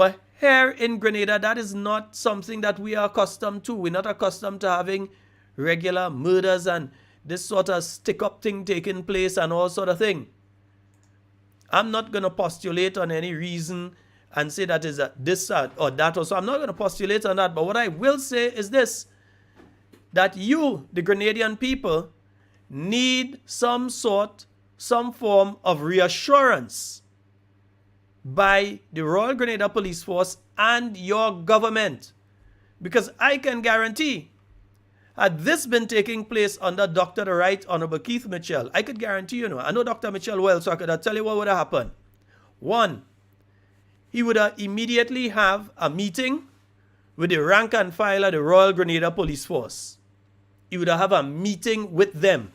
But here in Grenada, that is not something that we are accustomed to. We're not accustomed to having regular murders and this sort of stick-up thing taking place and all sort of thing. I'm not going to postulate on any reason and say that is this or that or so. I'm not going to postulate on that. But what I will say is this, that you, the Grenadian people, need some form of reassurance by the Royal Grenada Police Force and your government. Because I can guarantee, had this been taking place under Dr. the Right Honorable Keith Mitchell, I could guarantee you, I know Dr. Mitchell well, so I could tell you what would have happened. One, he would have immediately have a meeting with the rank and file of the Royal Grenada Police Force. He would have a meeting with them.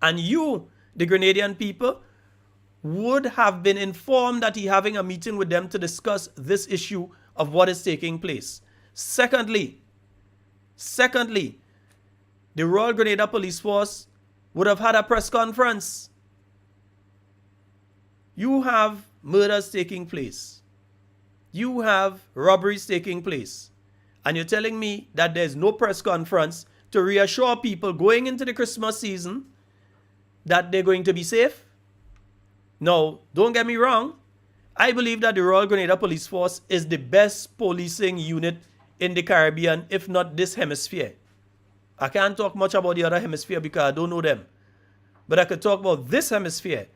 And you, the Grenadian people, would have been informed that he having a meeting with them to discuss this issue of what is taking place. Secondly, the Royal Grenada Police Force would have had a press conference. You have murders taking place. You have robberies taking place. And you're telling me that there's no press conference to reassure people going into the Christmas season that they're going to be safe? No, don't get me wrong. I believe that the Royal Grenada Police Force is the best policing unit in the Caribbean, if not this hemisphere. I can't talk much about the other hemisphere because I don't know them. But I could talk about this hemisphere.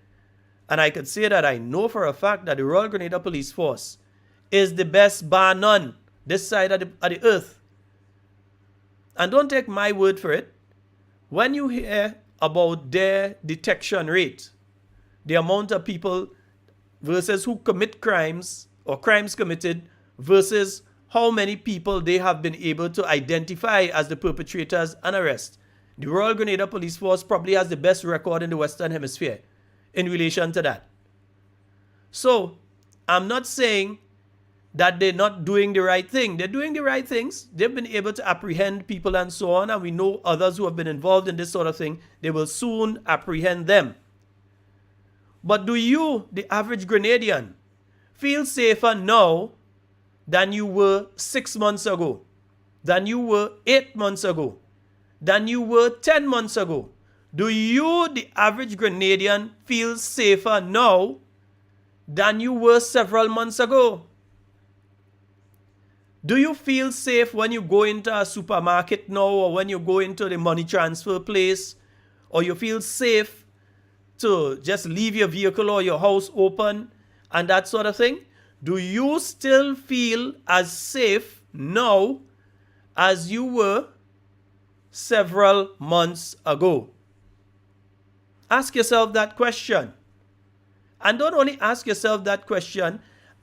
And I could say that I know for a fact that the Royal Grenada Police Force is the best bar none this side of the earth. And don't take my word for it. When you hear about their detection rate, the amount of people versus who commit crimes or crimes committed versus how many people they have been able to identify as the perpetrators and arrest, the Royal Grenada Police Force probably has the best record in the Western Hemisphere in relation to that. So, I'm not saying that they're not doing the right thing. They're doing the right things. They've been able to apprehend people and so on, and we know others who have been involved in this sort of thing. They will soon apprehend them. But do you, the average Grenadian, feel safer now than you were 6 months ago, than you were 8 months ago, than you were 10 months ago? Do you, the average Grenadian, feel safer now than you were several months ago? Do you feel safe when you go into a supermarket now, or when you go into the money transfer place, or you feel safe to just leave your vehicle or your house open and that sort of thing? Do you still feel as safe now as you were several months ago? Ask yourself that question. And don't only ask yourself that question,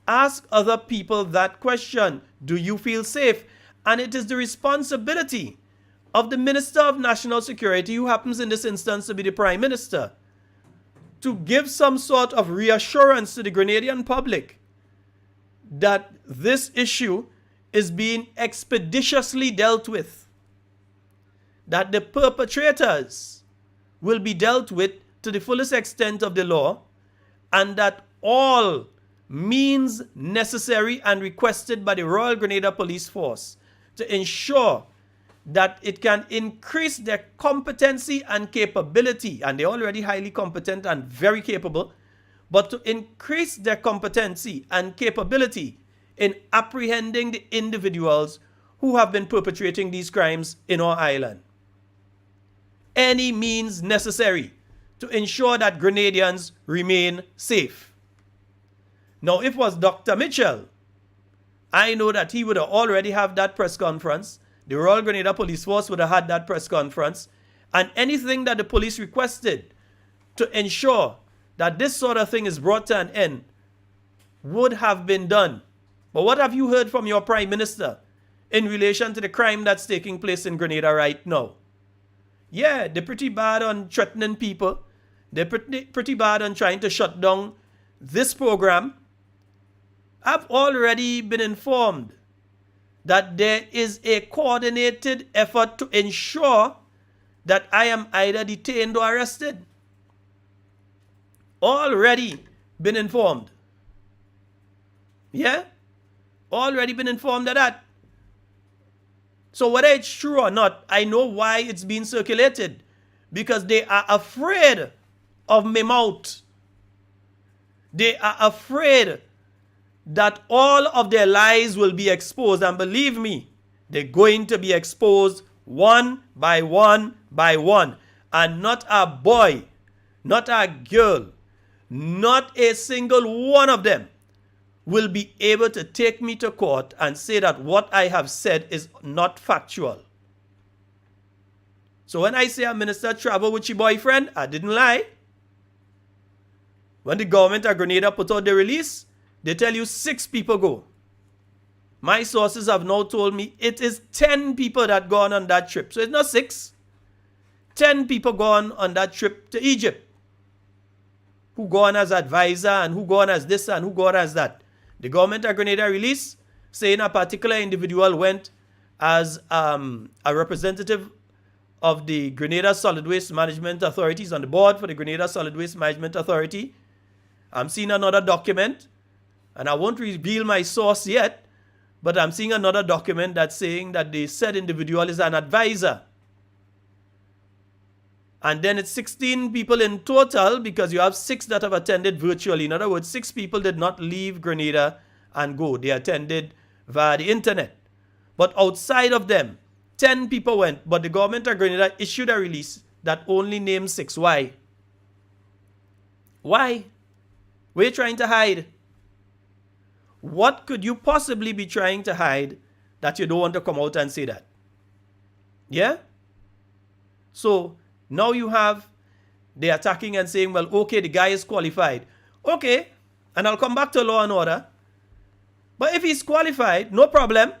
ask other people that question. Do you feel safe? And it is the responsibility of the Minister of National Security, who happens in this instance to be the Prime Minister, to give some sort of reassurance to the Grenadian public that this issue is being expeditiously dealt with, that the perpetrators will be dealt with to the fullest extent of the law, and that all means necessary and requested by the Royal Grenada Police Force to ensure that it can increase their competency and capability, and they're already highly competent and very capable, but to increase their competency and capability in apprehending the individuals who have been perpetrating these crimes in our island. Any means necessary to ensure that Grenadians remain safe. Now, if it was Dr. Mitchell, I know that he would have already have that press conference. The Royal Grenada Police Force would have had that press conference, and anything that the police requested to ensure that this sort of thing is brought to an end would have been done. But what have you heard from your Prime Minister in relation to the crime that's taking place in Grenada right now? Yeah, they're pretty bad on threatening people. They're pretty bad on trying to shut down this program. I've already been informed that there is a coordinated effort to ensure that I am either detained or arrested. Already been informed. Yeah? Already been informed of that. So whether it's true or not, I know why it's being circulated. Because they are afraid of my mouth. They are afraid that all of their lies will be exposed. And believe me, they're going to be exposed one by one by one. And not a boy, not a girl, not a single one of them will be able to take me to court and say that what I have said is not factual. So when I say a minister traveled with your boyfriend, I didn't lie. When the government of Grenada put out the release, they tell you 6 people go. My sources have now told me it is 10 people that gone on that trip. So it's not 6. 10 people gone on that trip to Egypt. Who gone as advisor and who gone as this and who gone as that. The government of Grenada release saying a particular individual went as a representative of the Grenada Solid Waste Management Authorities on the board for the Grenada Solid Waste Management Authority. I'm seeing another document, and I won't reveal my source yet, but I'm seeing another document that's saying that the said individual is an advisor. And then it's 16 people in total because you have 6 that have attended virtually. In other words, 6 people did not leave Grenada and go. They attended via the internet. But outside of them, 10 people went. But the government of Grenada issued a release that only named 6. Why? Why? What are you trying to hide? What could you possibly be trying to hide that you don't want to come out and say that? Yeah? So now you have the attacking and saying, well, okay, the guy is qualified. Okay, and I'll come back to law and order. But if he's qualified, no problem.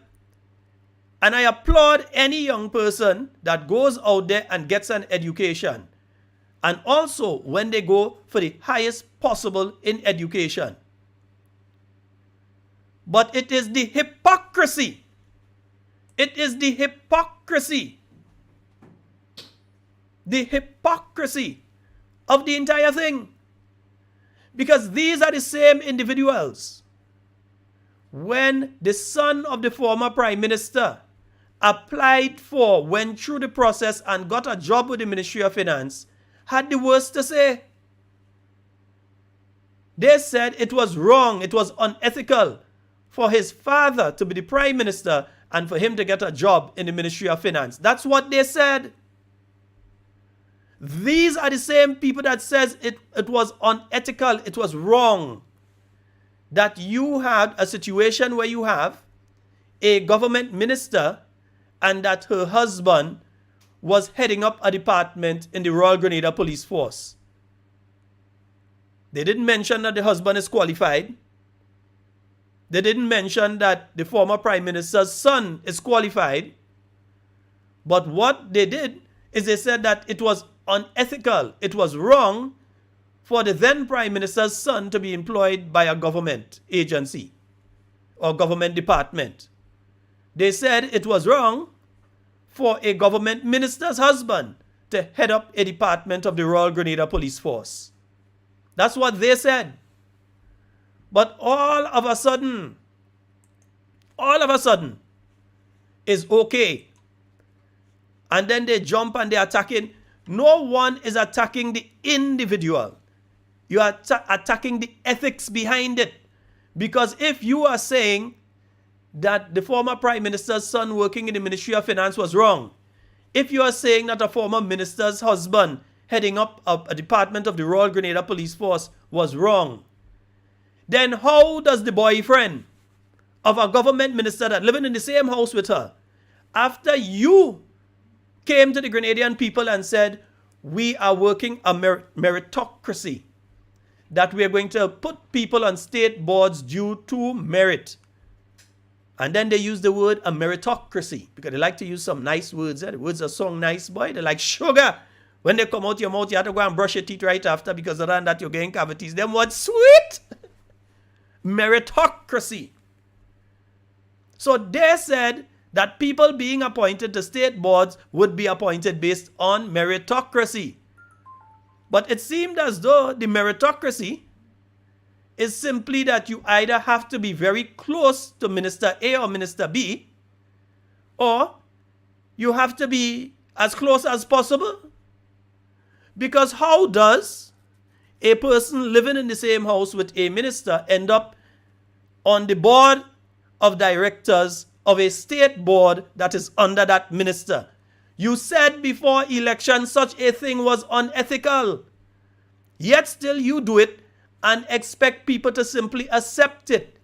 And I applaud any young person that goes out there and gets an education. And also when they go for the highest possible in education. But it is the hypocrisy. It is the hypocrisy. The hypocrisy of the entire thing. Because these are the same individuals. When the son of the former prime minister applied for, went through the process and got a job with the Ministry of Finance, had the worst to say. They said it was wrong, it was unethical for his father to be the prime minister and for him to get a job in the Ministry of Finance. That's what they said. These are the same people that says it was unethical, it was wrong. That you had a situation where you have a government minister and that her husband was heading up a department in the Royal Grenada Police Force. They didn't mention that the husband is qualified. They didn't mention that the former prime minister's son is qualified. But what they did is they said that it was unethical, it was wrong for the then prime minister's son to be employed by a government agency or government department. They said it was wrong for a government minister's husband to head up a department of the Royal Grenada Police Force. That's what they said. But all of a sudden, is okay. And then they jump and they're attacking. No one is attacking the individual. You are attacking the ethics behind it. Because if you are saying that the former prime minister's son working in the Ministry of Finance was wrong, if you are saying that a former minister's husband heading up a department of the Royal Grenada Police Force was wrong, then how does the boyfriend of a government minister that living in the same house with her, after you came to the Grenadian people and said, we are working a meritocracy, that we are going to put people on state boards due to merit. And then they use the word a meritocracy because they like to use some nice words. The words are so nice, boy. They're like sugar. When they come out your mouth, you have to go and brush your teeth right after because other than that, you're getting cavities. Them what's sweet? Meritocracy. So they said that people being appointed to state boards would be appointed based on meritocracy. But it seemed as though the meritocracy is simply that you either have to be very close to Minister A or Minister B, or you have to be as close as possible. Because how does a person living in the same house with a minister end up on the board of directors of a state board that is under that minister? You said before election such a thing was unethical. Yet still you do it and expect people to simply accept it.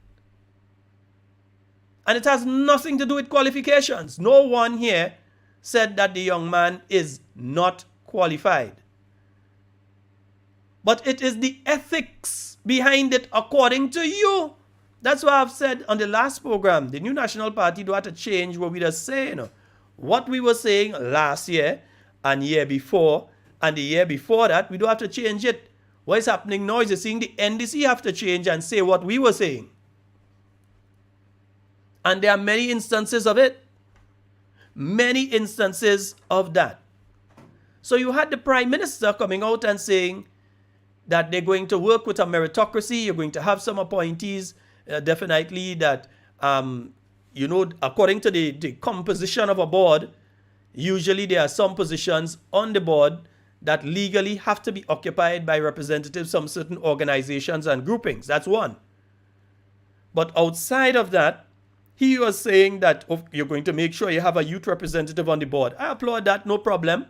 And it has nothing to do with qualifications. No one here said that the young man is not qualified. But it is the ethics behind it according to you. That's why I've said on the last program, the New National Party do have to change what we just say. What we were saying last year and year before and the year before that, we do have to change it. What is happening now is you're seeing the NDC have to change and say what we were saying. And there are many instances of it. Many instances of that. So you had the Prime Minister coming out and saying that they're going to work with a meritocracy. You're going to have some appointees, definitely that, according to the composition of a board, usually there are some positions on the board that legally have to be occupied by representatives from certain organizations and groupings. That's one. But outside of that, he was saying that you're going to make sure you have a youth representative on the board. I applaud that, no problem.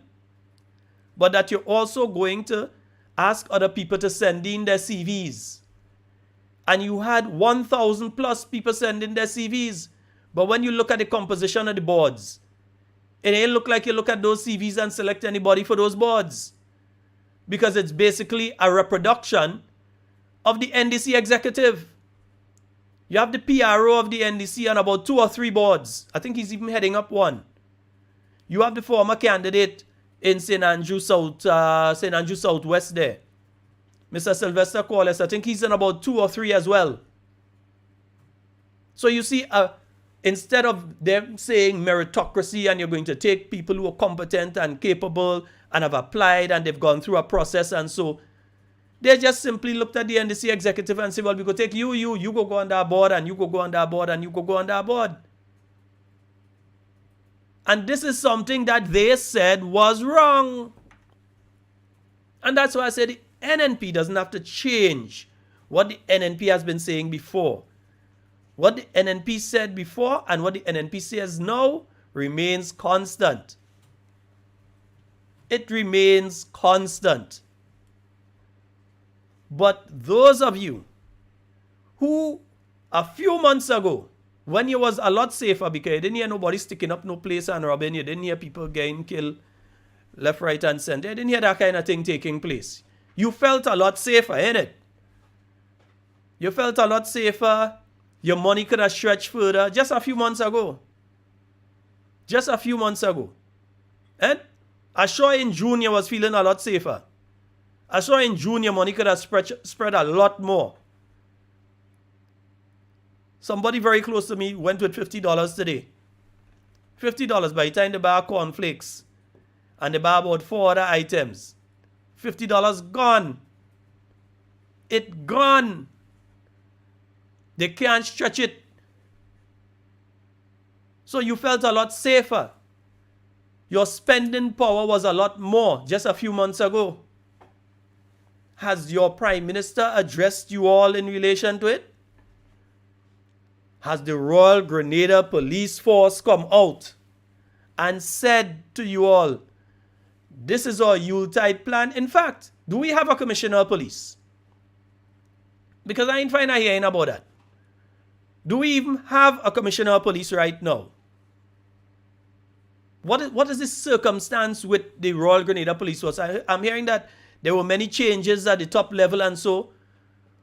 But that you're also going to ask other people to send in their CVs. And you had 1,000 plus people sending their CVs. But when you look at the composition of the boards, it ain't look like you look at those CVs and select anybody for those boards. Because it's basically a reproduction of the NDC executive. You have the PRO of the NDC on about 2 or 3 boards. I think he's even heading up one. You have the former candidate in St. Andrew Southwest there, Mr. Sylvester Corliss. I think he's in about 2 or 3 as well. So you see, instead of them saying meritocracy and you're going to take people who are competent and capable and have applied and they've gone through a process, and so they just simply looked at the NDC executive and said, well, we go take you go on that board, and you go on that board, and you go on that board. And this is something that they said was wrong. And that's why I said the NNP doesn't have to change what the NNP has been saying before. What the NNP said before and what the NNP says now remains constant. It remains constant. But those of you who a few months ago, when you was a lot safer because you didn't hear nobody sticking up no place and robbing, you didn't hear people getting killed left, right, and center, you didn't hear that kind of thing taking place. You felt a lot safer, innit? You felt a lot safer. Your money could have stretched further just a few months ago. Just a few months ago. And I sure in June you was feeling a lot safer. I saw in June your money could have spread a lot more. Somebody very close to me went with $50 today. $50 by the time they buy cornflakes and they buy about 4 other items. $50 gone. It gone. They can't stretch it. So you felt a lot safer. Your spending power was a lot more just a few months ago. Has your Prime Minister addressed you all in relation to it? Has the Royal Grenada Police Force come out and said to you all, this is our Yuletide plan? In fact, do we have a commissioner of police? Because I ain't find out hearing about that. Do we even have a commissioner of police right now? What is the circumstance with the Royal Grenada Police Force? I'm hearing that there were many changes at the top level, and so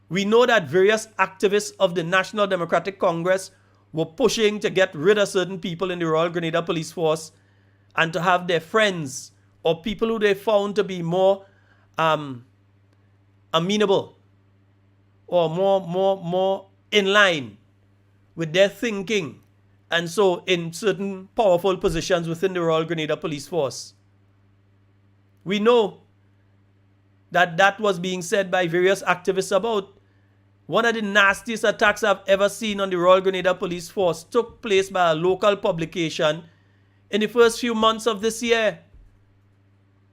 we know that various activists of the National Democratic Congress were pushing to get rid of certain people in the Royal Grenada Police Force and to have their friends or people who they found to be more amenable or more in line with their thinking, and so in certain powerful positions within the Royal Grenada Police Force. We know that was being said by various activists about, One of the nastiest attacks I've ever seen on the Royal Grenada Police Force took place by a local publication in the first few months of this year.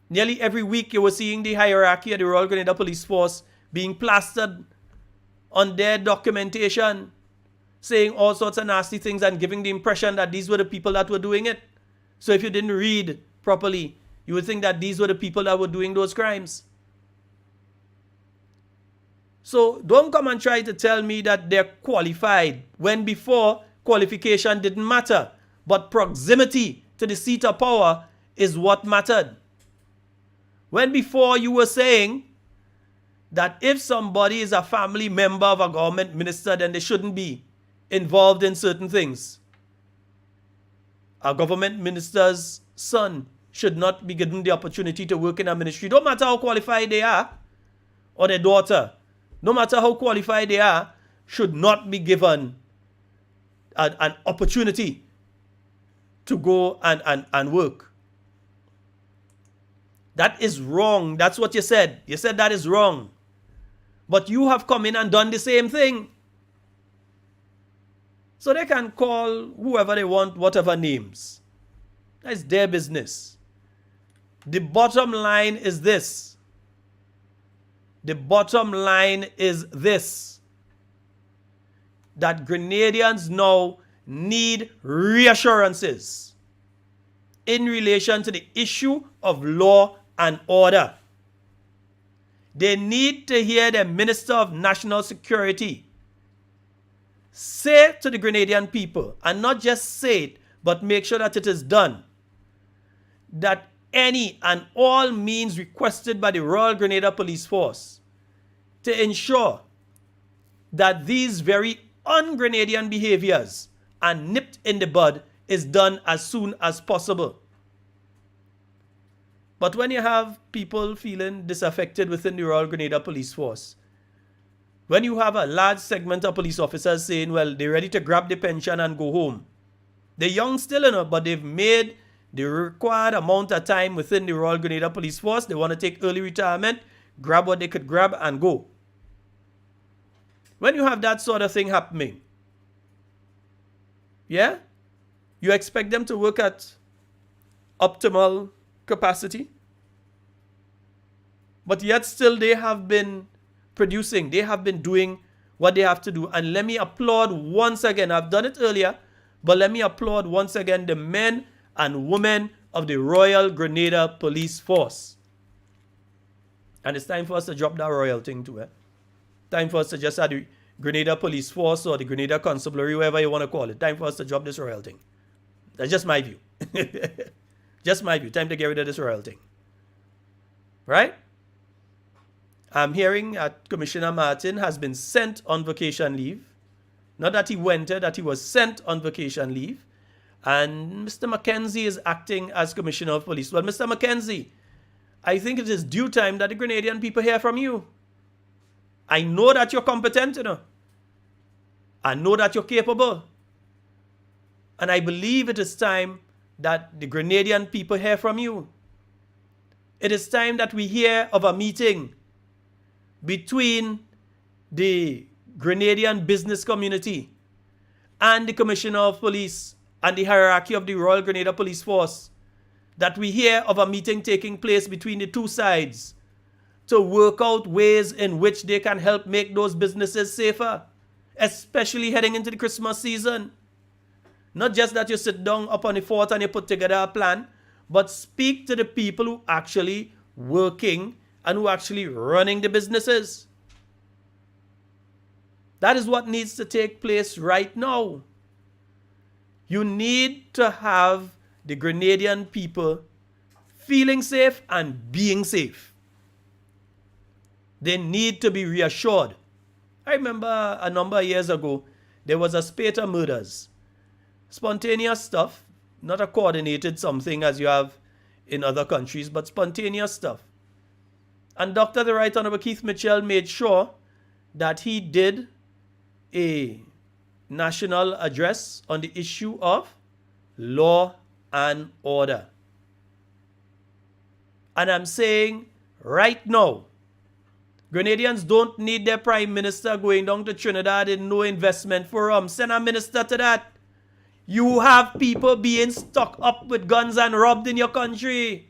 Nearly every week you were seeing the hierarchy of the Royal Grenada Police Force being plastered on their documentation, saying all sorts of nasty things and giving the impression that these were the people that were doing it. So if you didn't read properly, you would think that these were the people that were doing those crimes. So don't come and try to tell me that they're qualified when before qualification didn't matter, but proximity to the seat of power is what mattered. When before you were saying that if somebody is a family member of a government minister, then they shouldn't be involved in certain things. A government minister's son should not be given the opportunity to work in a ministry. Don't matter how qualified they are, or their daughter, no matter how qualified they are, should not be given an opportunity to go and work. That is wrong. That's what you said. You said that is wrong. But you have come in and done the same thing. So they can call whoever they want, whatever names. That's their business. The bottom line is this. The bottom line is this. That Grenadians now need reassurances in relation to the issue of law and order. They need to hear the Minister of National Security say to the Grenadian people, and not just say it, but make sure that it is done, that any and all means requested by the Royal Grenada Police Force to ensure that these very un-Grenadian behaviors are nipped in the bud is done as soon as possible. But when you have people feeling disaffected within the Royal Grenada Police Force, when you have a large segment of police officers saying, well, they're ready to grab the pension and go home. They're young still enough, but they've made the required amount of time within the Royal Grenada Police Force. They want to take early retirement, grab what they could grab and go. When you have that sort of thing happening, yeah, you expect them to work at optimal capacity, but yet still they have been producing, they have been doing what they have to do. And let me applaud once again, I've done it earlier, but let me applaud once again the men and women of the Royal Grenada Police Force. And it's time for us to drop that royal thing too. Time for us to just have the Grenada Police Force or the Grenada Constabulary, whatever you want to call it. Time for us to drop this royal thing. That's just my view. Just my view. Time to get rid of this royal thing. Right? I'm hearing that Commissioner Martin has been sent on vacation leave. Not that he went there, that he was sent on vacation leave. And Mr. Mackenzie is acting as Commissioner of Police. Well, Mr. Mackenzie, I think it is due time that the Grenadian people hear from you. I know that you're competent, I know that you're capable. And I believe it is time that the Grenadian people hear from you. It is time that we hear of a meeting between the Grenadian business community and the Commissioner of Police and the hierarchy of the Royal Grenada Police Force. That we hear of a meeting taking place between the two sides to work out ways in which they can help make those businesses safer, especially heading into the Christmas season. Not just that you sit down up on the fort and you put together a plan, but speak to the people who actually working and who actually running the businesses. That is what needs to take place right now. You need to have the Grenadian people feeling safe and being safe. They need to be reassured. I remember a number of years ago, there was a spate of murders. Spontaneous stuff, not a coordinated something as you have in other countries, but spontaneous stuff. And Dr. the Right Honorable Keith Mitchell made sure that he did a national address on the issue of law and order. And I'm saying right now, Grenadians don't need their prime minister going down to Trinidad in no investment forum. Send a minister to that. You have people being stuck up with guns and robbed in your country.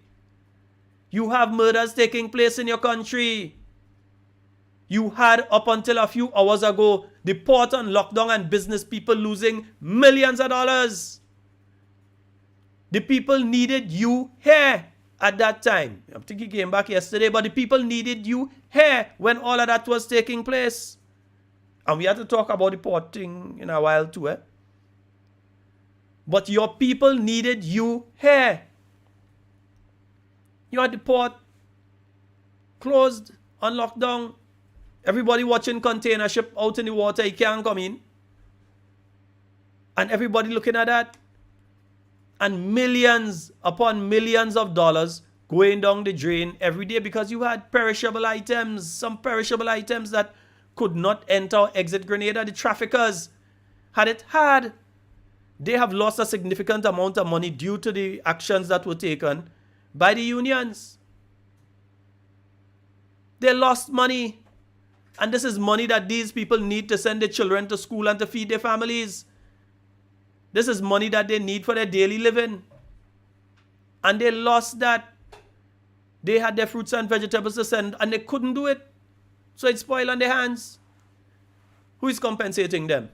You have murders taking place in your country. You had, up until a few hours ago, the port on lockdown and business people losing millions of dollars. The people needed you here at that time. I think he came back yesterday, but the people needed you here when all of that was taking place. And we had to talk about the port thing in a while too. But your people needed you here. You had the port closed, on lockdown. Everybody watching container ship out in the water, he can't come in. And everybody looking at that. And millions upon millions of dollars going down the drain every day because you had perishable items, some perishable items that could not enter or exit Grenada. The traffickers had it hard. They have lost a significant amount of money due to the actions that were taken by the unions. They lost money. And this is money that these people need to send their children to school and to feed their families. This is money that they need for their daily living. And they lost that. They had their fruits and vegetables to send and they couldn't do it. So it spoiled on their hands. Who is compensating them?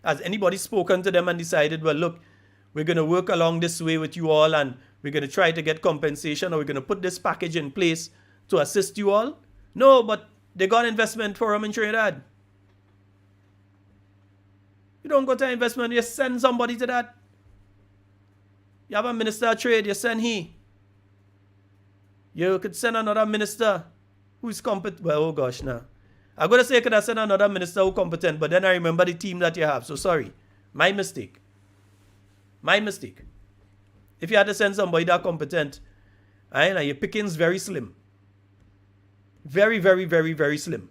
Has anybody spoken to them and decided, well, look, we're going to work along this way with you all and we're going to try to get compensation or we're going to put this package in place to assist you all? No, but they got investment forum in Trinidad. You don't go to investment, you send somebody to that. You have a minister of trade, you send he. You could send another minister who is competent. Well, oh gosh, now. I'm going to say could I send another minister who competent, but then I remember the team that you have. So sorry. My mistake. My mistake. If you had to send somebody that competent, I know your pickings very slim. Very, very, very, very slim.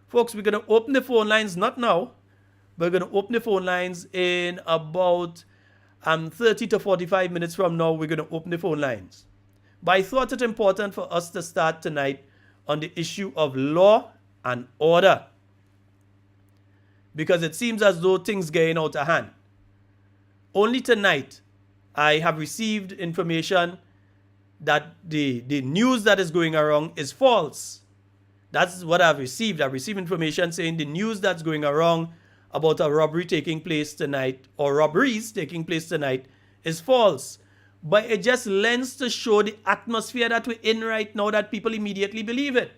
Folks, we're going to open the phone lines, not now. We're going to open the phone lines in about 30 to 45 minutes from now. We're going to open the phone lines. But I thought it important for us to start tonight on the issue of law and order. Because it seems as though things getting out of hand. Only tonight, I have received information that the news that is going around is false. That's what I've received. I've received information saying the news that's going around about a robbery taking place tonight, or robberies taking place tonight, is false. But it just lends to show the atmosphere that we're in right now that people immediately believe it.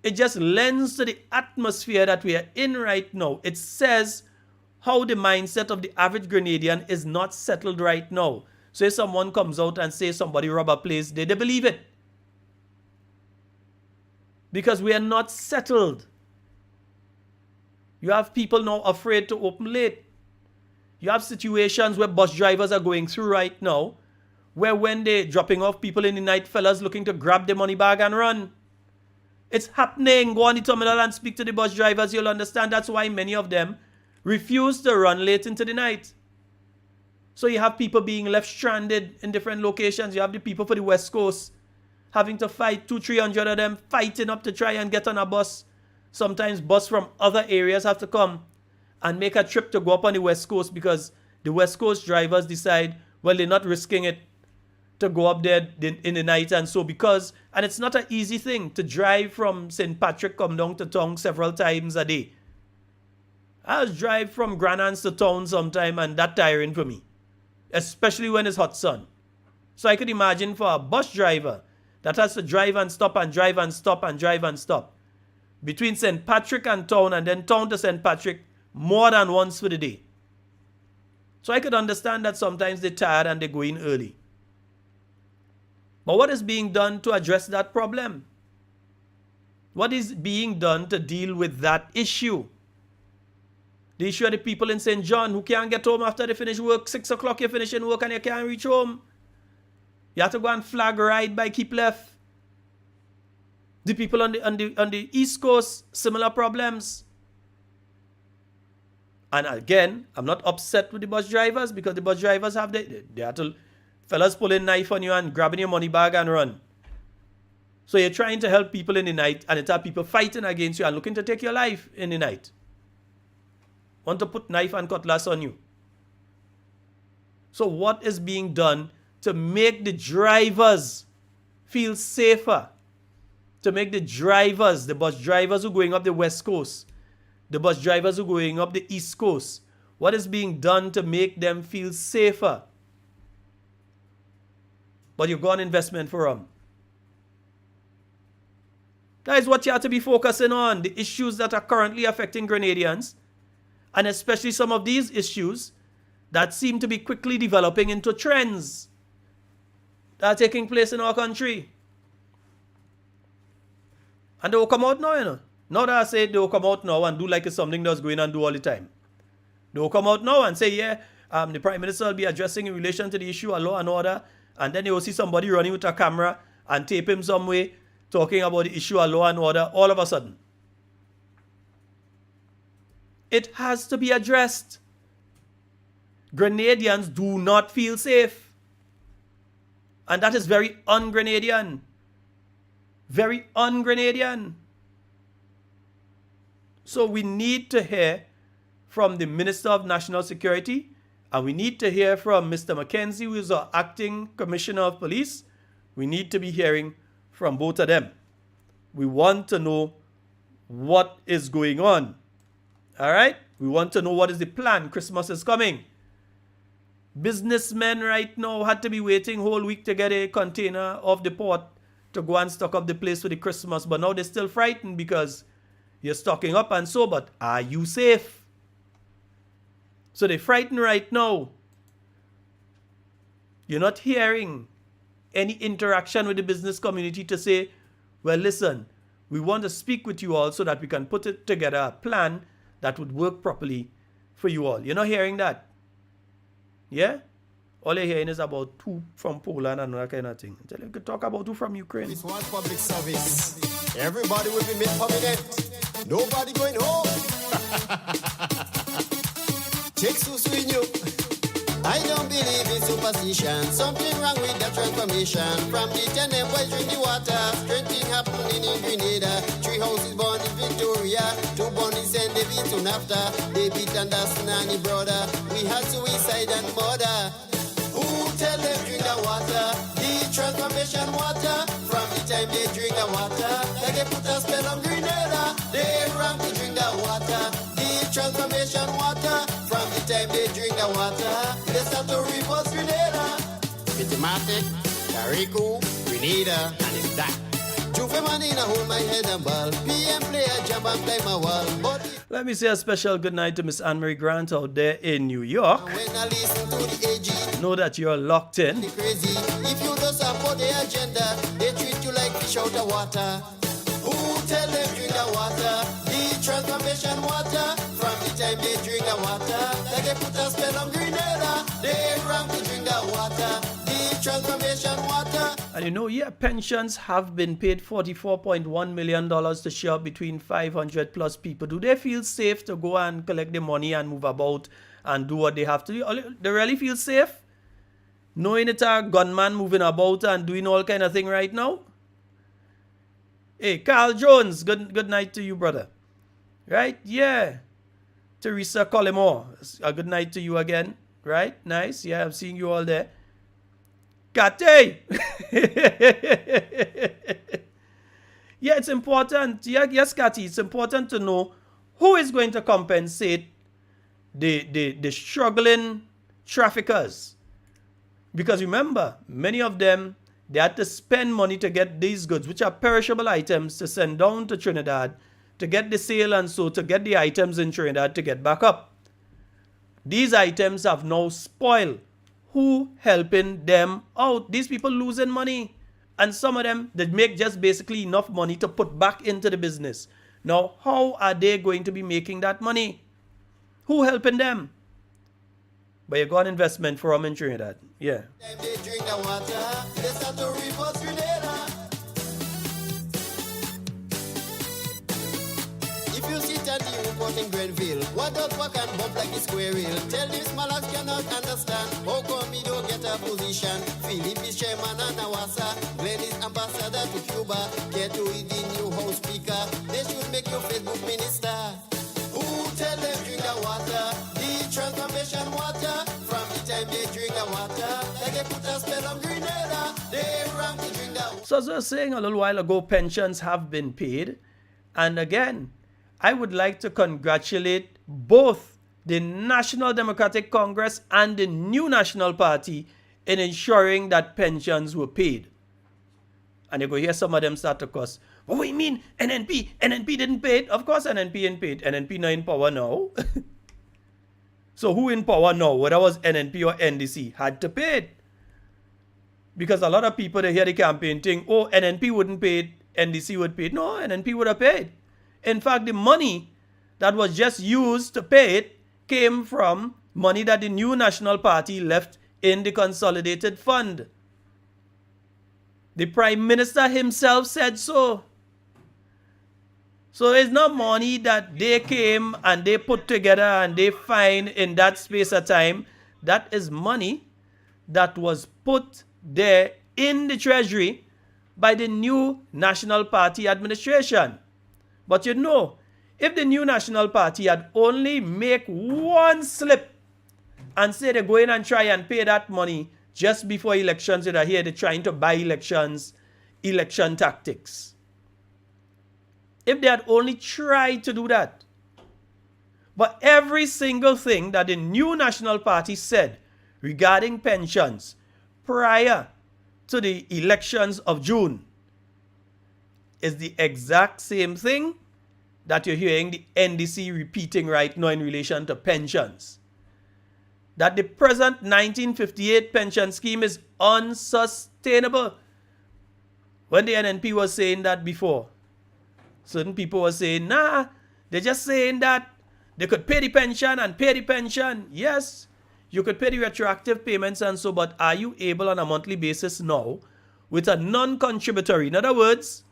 It just lends to the atmosphere that we are in right now. It says how the mindset of the average Grenadian is not settled right now. So if someone comes out and says somebody robbed a place, they believe it. Because we are not settled. You have people now afraid to open late. You have situations where bus drivers are going through right now, where when they're dropping off people in the night, fellas looking to grab the money bag and run. It's happening. Go on the terminal and speak to the bus drivers. You'll understand that's why many of them refuse to run late into the night. So you have people being left stranded in different locations. You have the people for the West Coast having to fight, 200-300 of them fighting up to try and get on a bus. Sometimes bus from other areas have to come and make a trip to go up on the West Coast because the West Coast drivers decide, well, they're not risking it to go up there in the night. And so and it's not an easy thing to drive from St. Patrick, come down to town several times a day. I was drive from Grand Anse to town sometime and that's tiring for me, especially when it's hot sun. So I could imagine for a bus driver that has to drive and stop and drive and stop and drive and stop between St. Patrick and town and then town to St. Patrick more than once for the day. So I could understand that sometimes they're tired and they go in early. But what is being done to address that problem? What is being done to deal with that issue? The issue of the people in St. John who can't get home after they finish work. 6 o'clock you're finishing work and you can't reach home. You have to go and flag ride by Keep Left. The people on the East Coast, similar problems. And again, I'm not upset with the bus drivers because the bus drivers have they have to fellas pulling knife on you and grabbing your money bag and run. So you're trying to help people in the night, and it's have people fighting against you and looking to take your life in the night. Want to put knife and cutlass on you. So what is being done to make the drivers feel safer? To make the drivers, the bus drivers who are going up the West Coast, the bus drivers who are going up the East Coast, what is being done to make them feel safer? But you got an investment for them. That is what you have to be focusing on, the issues that are currently affecting Grenadians, and especially some of these issues that seem to be quickly developing into trends that are taking place in our country. And they will come out now, you know. Not that I say they will come out now and do like it's something that's going on and do all the time. They will come out now and say, yeah, the Prime Minister will be addressing in relation to the issue of law and order, and then they will see somebody running with a camera and tape him some way, talking about the issue of law and order all of a sudden. It has to be addressed. Grenadians do not feel safe. And that is very un-Grenadian. Very un-Grenadian. So we need to hear from the Minister of National Security, and we need to hear from Mr. Mackenzie, who is our acting Commissioner of Police. We need to be hearing from both of them. We want to know what is going on. All right? We want to know what is the plan. Christmas is coming. Businessmen right now had to be waiting whole week to get a container off the port to go and stock up the place for the Christmas. But now they're still frightened because you're stocking up and so, but are you safe? So they're frightened right now. You're not hearing any interaction with the business community to say, well, listen, we want to speak with you all so that we can put it together a plan that would work properly for you all. You're not hearing that. Yeah? All you're hearing is about who from Poland and that kind of thing. You could talk about who from Ukraine. It's one public service. Everybody will be made permanent. Nobody going home. Take Susu in you. I don't believe in superstition. Something wrong with the transformation. From the 10 boys drink the water. Strange thing happening in Grenada. 3 houses born in Victoria. 2 born in St. David soon after. David and Dustin and his brother. We had suicide and murder. Who tell them drink the water? The transformation water. From the time they drink the water, like they put a spell on Grenada. They wrong to drink the water. The transformation water. From the time they drink the water, they start to reverse Grenada. Mathematic, Carico, Grenada, and it's that. Juve Manina hold my head and ball. PM player jump and play my wall. Let me say a special good night to Miss Anne-Marie Grant out there in New York. When I listen to the AG, know that you're locked in. Crazy. If you don't support the agenda, they treat you like fish out of water. Who tell them drink the water? The transformation water. From the time they drink the water, like they put a spell on Grenada. They wrong to drink the water. The transformation water. And you know, yeah, pensions have been paid $44.1 million to share between 500 plus people. Do they feel safe to go and collect the money and move about and do what they have to do? They really feel safe? Knowing it's a gunman moving about and doing all kind of thing right now? Hey, Carl Jones, good night to you, brother. Right? Yeah. Teresa Collymore, a good night to you again. Right? Nice. Yeah, I'm seeing you all there. Kate! Yeah, it's important. Yeah, yes, Kati, it's important to know who is going to compensate the struggling traffickers. Because remember, many of them, they had to spend money to get these goods, which are perishable items, to send down to Trinidad, to get the sale and so to get the items in Trinidad to get back up. These items have now spoiled. Who helping them out? These people losing money. And some of them, they make just basically enough money to put back into the business. Now, how are they going to be making that money? Who helping them? But you got an investment for them in Trinidad. Yeah. They drink the water, they start to reverse Grenada. If you sit at the report in Grenville, what does work and bump like a square wheel? Tell these malaks cannot understand. How come me don't get a position? Philip is chairman and Nawasa. Glenn is ambassador. ambassador to Cuba. Get to it the new House Speaker. They should make you Facebook minister. Who tell them drink the water? The transformation water. From the time they drink the water, like they put a spell on Grenada. They rank to drink the water. So as I was saying a little while ago, pensions have been paid. And again, I would like to congratulate both the National Democratic Congress and the new National Party in ensuring that pensions were paid. And you go hear some of them start to cuss. What do you mean? NNP? NNP didn't pay it? Of course NNP didn't pay it. NNP not in power now. So who in power now, whether it was NNP or NDC, had to pay it? Because a lot of people, they hear the campaign thing, oh, NNP wouldn't pay it, NDC would pay it. No, NNP would have paid. In fact, the money that was just used to pay it came from money that the new National Party left in the consolidated fund. The Prime Minister himself said so. So it's not money that they came and they put together and they find in that space of time. That is money that was put there in the treasury by the new National Party administration. But you know, if the new National Party had only make one slip and say they go in and try and pay that money just before elections, they're here, they're trying to buy elections, election tactics. If they had only tried to do that. But every single thing that the new National Party said regarding pensions prior to the elections of June is the exact same thing that you're hearing the NDC repeating right now in relation to pensions. That the present 1958 pension scheme is unsustainable. When the NNP was saying that before, certain people were saying, nah, they're just saying that they could pay the pension and pay the pension. Yes, you could pay the retroactive payments and so, but are you able on a monthly basis now with a non-contributory? In other words,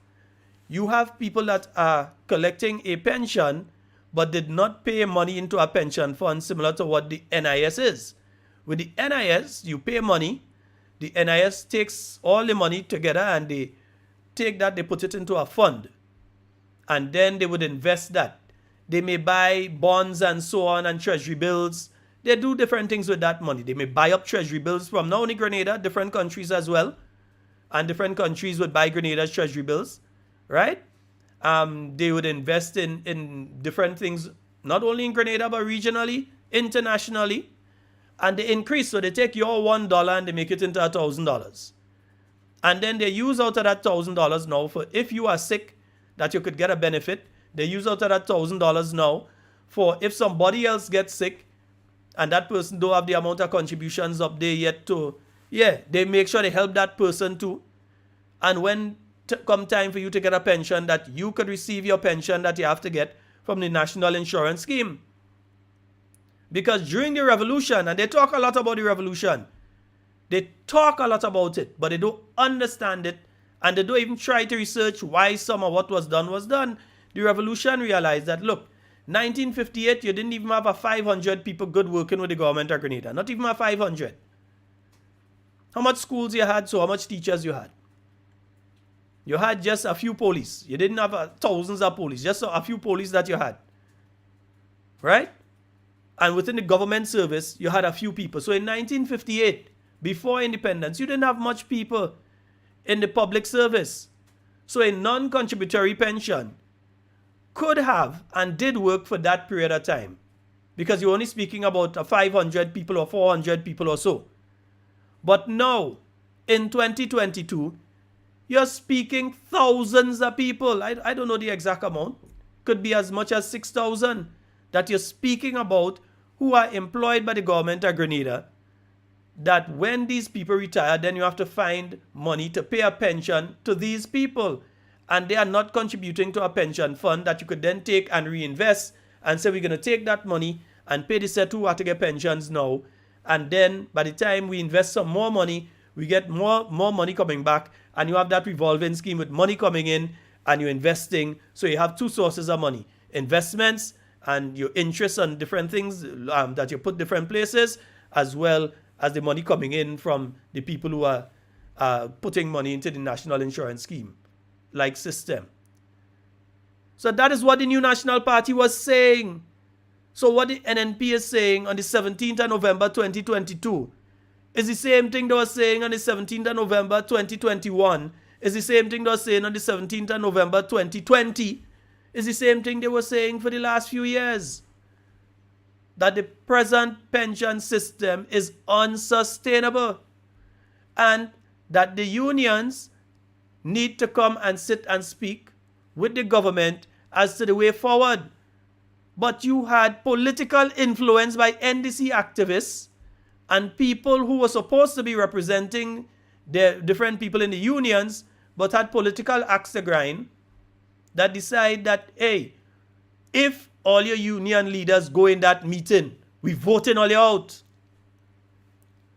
you have people that are collecting a pension but did not pay money into a pension fund similar to what the NIS is. With the NIS, you pay money. The NIS takes all the money together and they take that, they put it into a fund. And then they would invest that. They may buy bonds and so on and treasury bills. They do different things with that money. They may buy up treasury bills from not only Grenada, different countries as well. And different countries would buy Grenada's treasury bills, right? They would invest in different things, not only in Grenada, but regionally, internationally. And they increase. So they take your $1 and they make it into $1,000. And then they use out of that $1,000 now for if you are sick, that you could get a benefit. They use out of that $1,000 now for if somebody else gets sick and that person don't have the amount of contributions up there yet to, they make sure they help that person too. And when come time for you to get a pension, that you could receive your pension that you have to get from the National Insurance Scheme. Because during the revolution, and they talk a lot about the revolution, they talk a lot about it, but they don't understand it. And they don't even try to research why some of what was done was done. The revolution realized that, look, 1958, you didn't even have a 500 people good working with the government of Grenada. Not even a 500. How much schools you had, so how much teachers you had? You had just a few police. You didn't have thousands of police. Just a few police that you had. Right? And within the government service, you had a few people. So in 1958, before independence, you didn't have much people in the public service. So a non-contributory pension could have and did work for that period of time. Because you're only speaking about 500 people or 400 people or so. But now, in 2022, you're speaking thousands of people. I don't know the exact amount. Could be as much as 6,000 that you're speaking about who are employed by the government of Grenada. That when these people retire, then you have to find money to pay a pension to these people. And they are not contributing to a pension fund that you could then take and reinvest and say, we're going to take that money and pay the set who are to get pensions now. And then by the time we invest some more money, we get more money coming back. And you have that revolving scheme with money coming in and you're investing. So you have two sources of money. Investments and your interest on different things that you put different places, as well as the money coming in from the people who are putting money into the national insurance scheme like system. So that is what the New National Party was saying. So what the NNP is saying on the 17th of November 2022 is the same thing they were saying on the 17th of November 2021, is the same thing they were saying on the 17th of November 2020, is the same thing they were saying for the last few years. That the present pension system is unsustainable and that the unions need to come and sit and speak with the government as to the way forward. But you had political influence by NDC activists and people who were supposed to be representing the different people in the unions but had political axe to grind that decide that, hey, if all your union leaders go in that meeting, we voting all you out.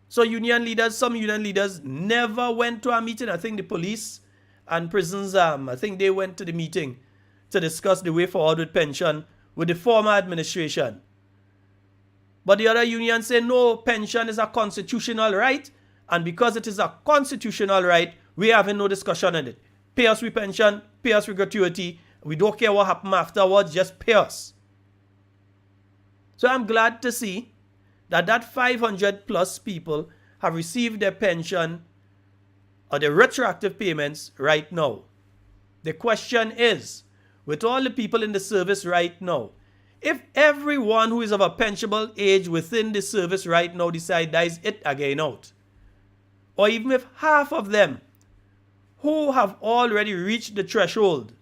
So some union leaders never went to a meeting. I think the police and prisons, I think they went to the meeting to discuss the way forward with pension with the former administration. But the other unions say, no, pension is a constitutional right. And because it is a constitutional right, we having no discussion on it. Pay us with pension, pay us with gratuity. We don't care what happens afterwards, just pay us. So I'm glad to see that 500 plus people have received their pension or their retroactive payments right now. The question is, with all the people in the service right now, if everyone who is of a pensionable age within the service right now decide that is it again out, or even if half of them who have already reached the threshold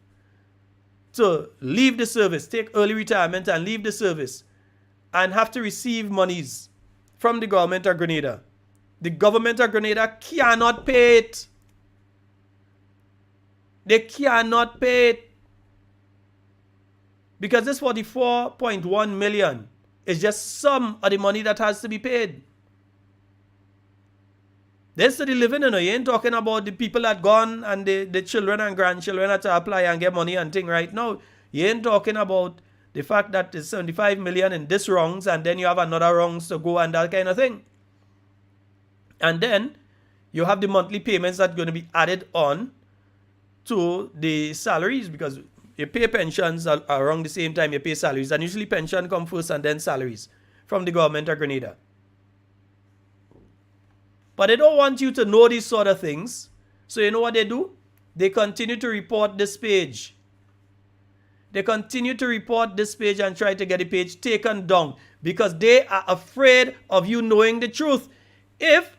to leave the service, take early retirement and leave the service, and have to receive monies from the government of Grenada, the government of Grenada cannot pay it. They cannot pay it. Because this 44.1 million is just some of the money that has to be paid. This is the living, you ain't talking about the people that gone and the children and grandchildren that to apply and get money and thing right now. You ain't talking about the fact that there's 75 million in this wrongs and then you have another wrongs to go and that kind of thing. And then you have the monthly payments that are going to be added on to the salaries, because you pay pensions around the same time you pay salaries, and usually pension come first and then salaries from the government of Grenada. But they don't want you to know these sort of things. So you know what they do? They continue to report this page. They continue to report this page and try to get the page taken down because they are afraid of you knowing the truth. If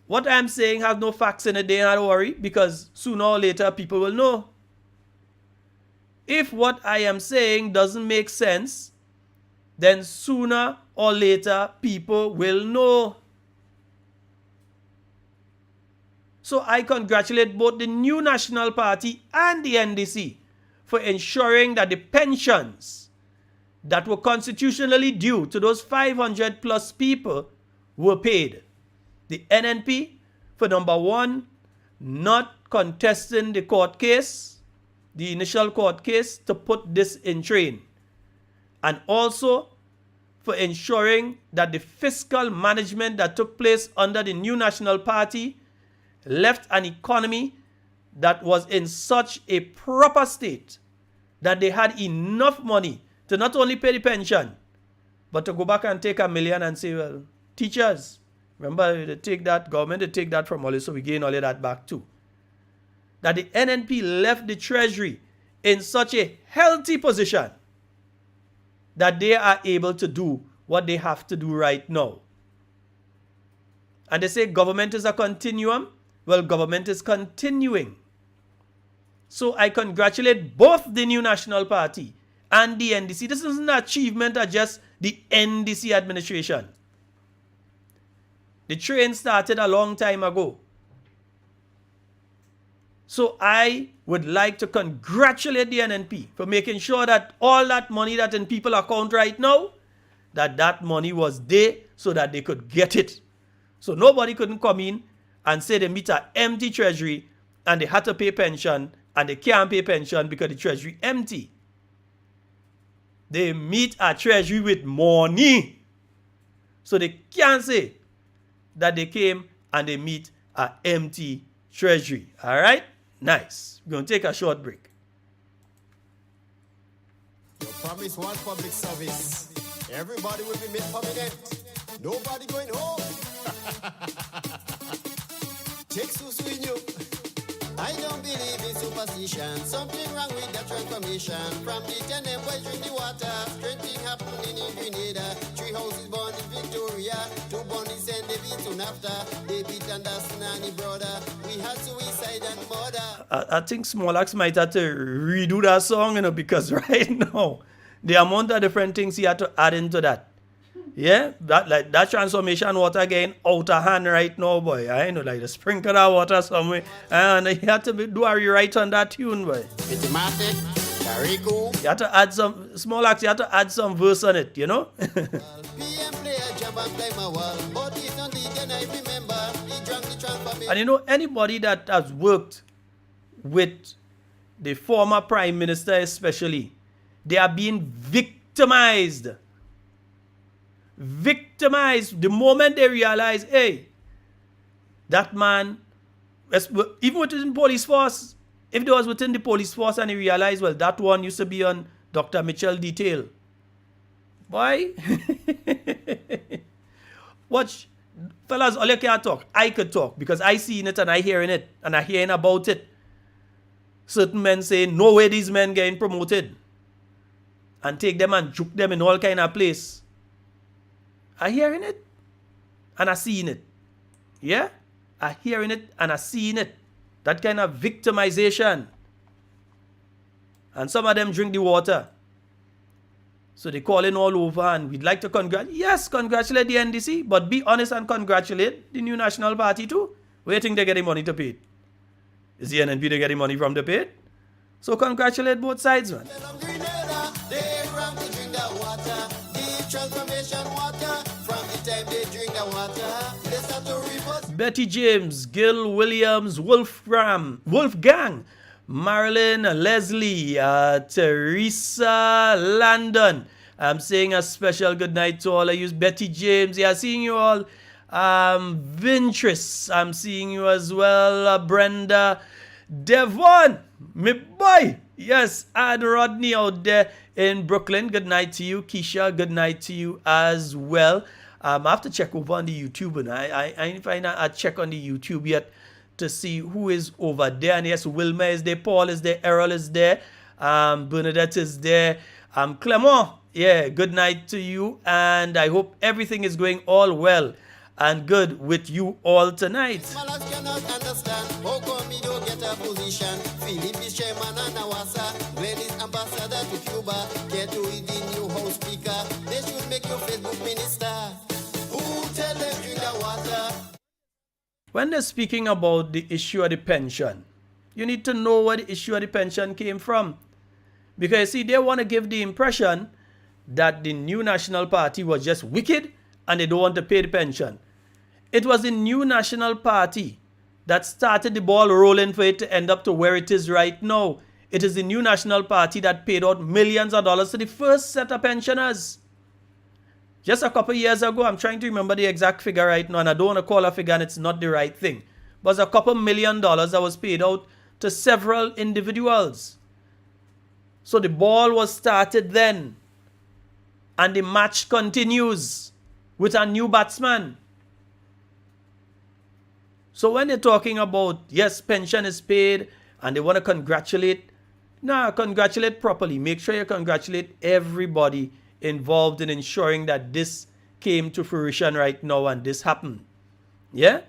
what I'm saying has no facts in it, they don't worry, because sooner or later people will know. If what I am saying doesn't make sense, then sooner or later people will know. So I congratulate both the New National Party and the NDC for ensuring that the pensions that were constitutionally due to those 500 plus people were paid. The NNP, for number one, not contesting the court case, the initial court case, to put this in train. And also for ensuring that the fiscal management that took place under the New National Party left an economy that was in such a proper state that they had enough money to not only pay the pension, but to go back and take $1 million and say, well, teachers, remember, they take that, government, they take that from all, so we gain all of that back too. That the NNP left the treasury in such a healthy position that they are able to do what they have to do right now. And they say government is a continuum. Well, government is continuing. So I congratulate both the New National Party and the NDC. This isn't an achievement of just the NDC administration. The train started a long time ago. So I would like to congratulate the NNP for making sure that all that money that's in people's account right now, that money was there so that they could get it. So nobody couldn't come in and say they meet an empty treasury and they had to pay pension and they can't pay pension because the treasury empty. They meet a treasury with money. So they can't say that they came and they meet an empty treasury. All right? Nice. We're going to take a short break. You promise one public service. Everybody will be made permanent. Nobody going home. Take Susu in you. I don't believe in superstition. Something wrong with the transformation. From the 10 boys drink the water. Strange thing happening in Grenada. 3 houses born in Victoria. 2 born in St. David soon after. David and Nani brother. We had suicide and murder. I think Smolax might have to redo that song, because right now, the amount of different things he had to add into that. Yeah, that transformation water getting out of hand right now, boy. I know, like the sprinkle of water somewhere, and he had to do a rewrite on that tune, boy. You had to add some small acts. You had to add some verse on it, And anybody that has worked with the former prime minister, especially, they are being victimized. The moment they realize, hey, that man, even within police force, if they was within the police force and he realized, well, that one used to be on Dr. Mitchell detail. Boy, watch, fellas, all you can talk. I could talk because I seen it and I hearing it and I hearing about it. Certain men saying, no way these men getting promoted. And take them and juke them in all kind of place. I hearing it and I seeing it. Yeah? I hearing it and I seeing it. That kind of victimization. And some of them drink the water. So they calling all over and we'd like to congratulate the NDC, but be honest and congratulate the new National Party too. Where do you think they're getting money to pay it? Is the NNP they getting money from the pay? So congratulate both sides, man. Betty James, Gil Williams, Wolfgang, Marilyn, Leslie, Teresa Landon. I'm saying a special good night to all of you. Betty James, yeah, seeing you all. Vintris, I'm seeing you as well. Brenda, Devon, me boy. Yes, and Rodney out there in Brooklyn. Good night to you. Keisha, good night to you as well. I have to check over on the YouTube, and I ain't find a check on the YouTube yet to see who is over there. And yes, Wilma is there, Paul is there, Errol is there, Bernadette is there, Clement. Yeah, good night to you, and I hope everything is going all well and good with you all tonight. Cannot understand how come me don't get a position. Philip is chairman and Nawasa. Glenn is ambassador to Cuba. Get to it the new house speaker. They should make you Facebook minister. Who tell them drink the water? When they're speaking about the issue of the pension, you need to know where the issue of the pension came from. Because see, they want to give the impression that the new National Party was just wicked and they don't want to pay the pension. It was the new National Party that started the ball rolling for it to end up to where it is right now. It is the new National Party that paid out millions of dollars to the first set of pensioners. Just a couple years ago, I'm trying to remember the exact figure right now, and I don't want to call a figure and it's not the right thing. But it's a couple $1 million that was paid out to several individuals. So the ball was started then. And the match continues with a new batsman. So when they're talking about, yes, pension is paid and they want to congratulate, congratulate properly. Make sure you congratulate everybody involved in ensuring that this came to fruition right now and this happened. Yeah?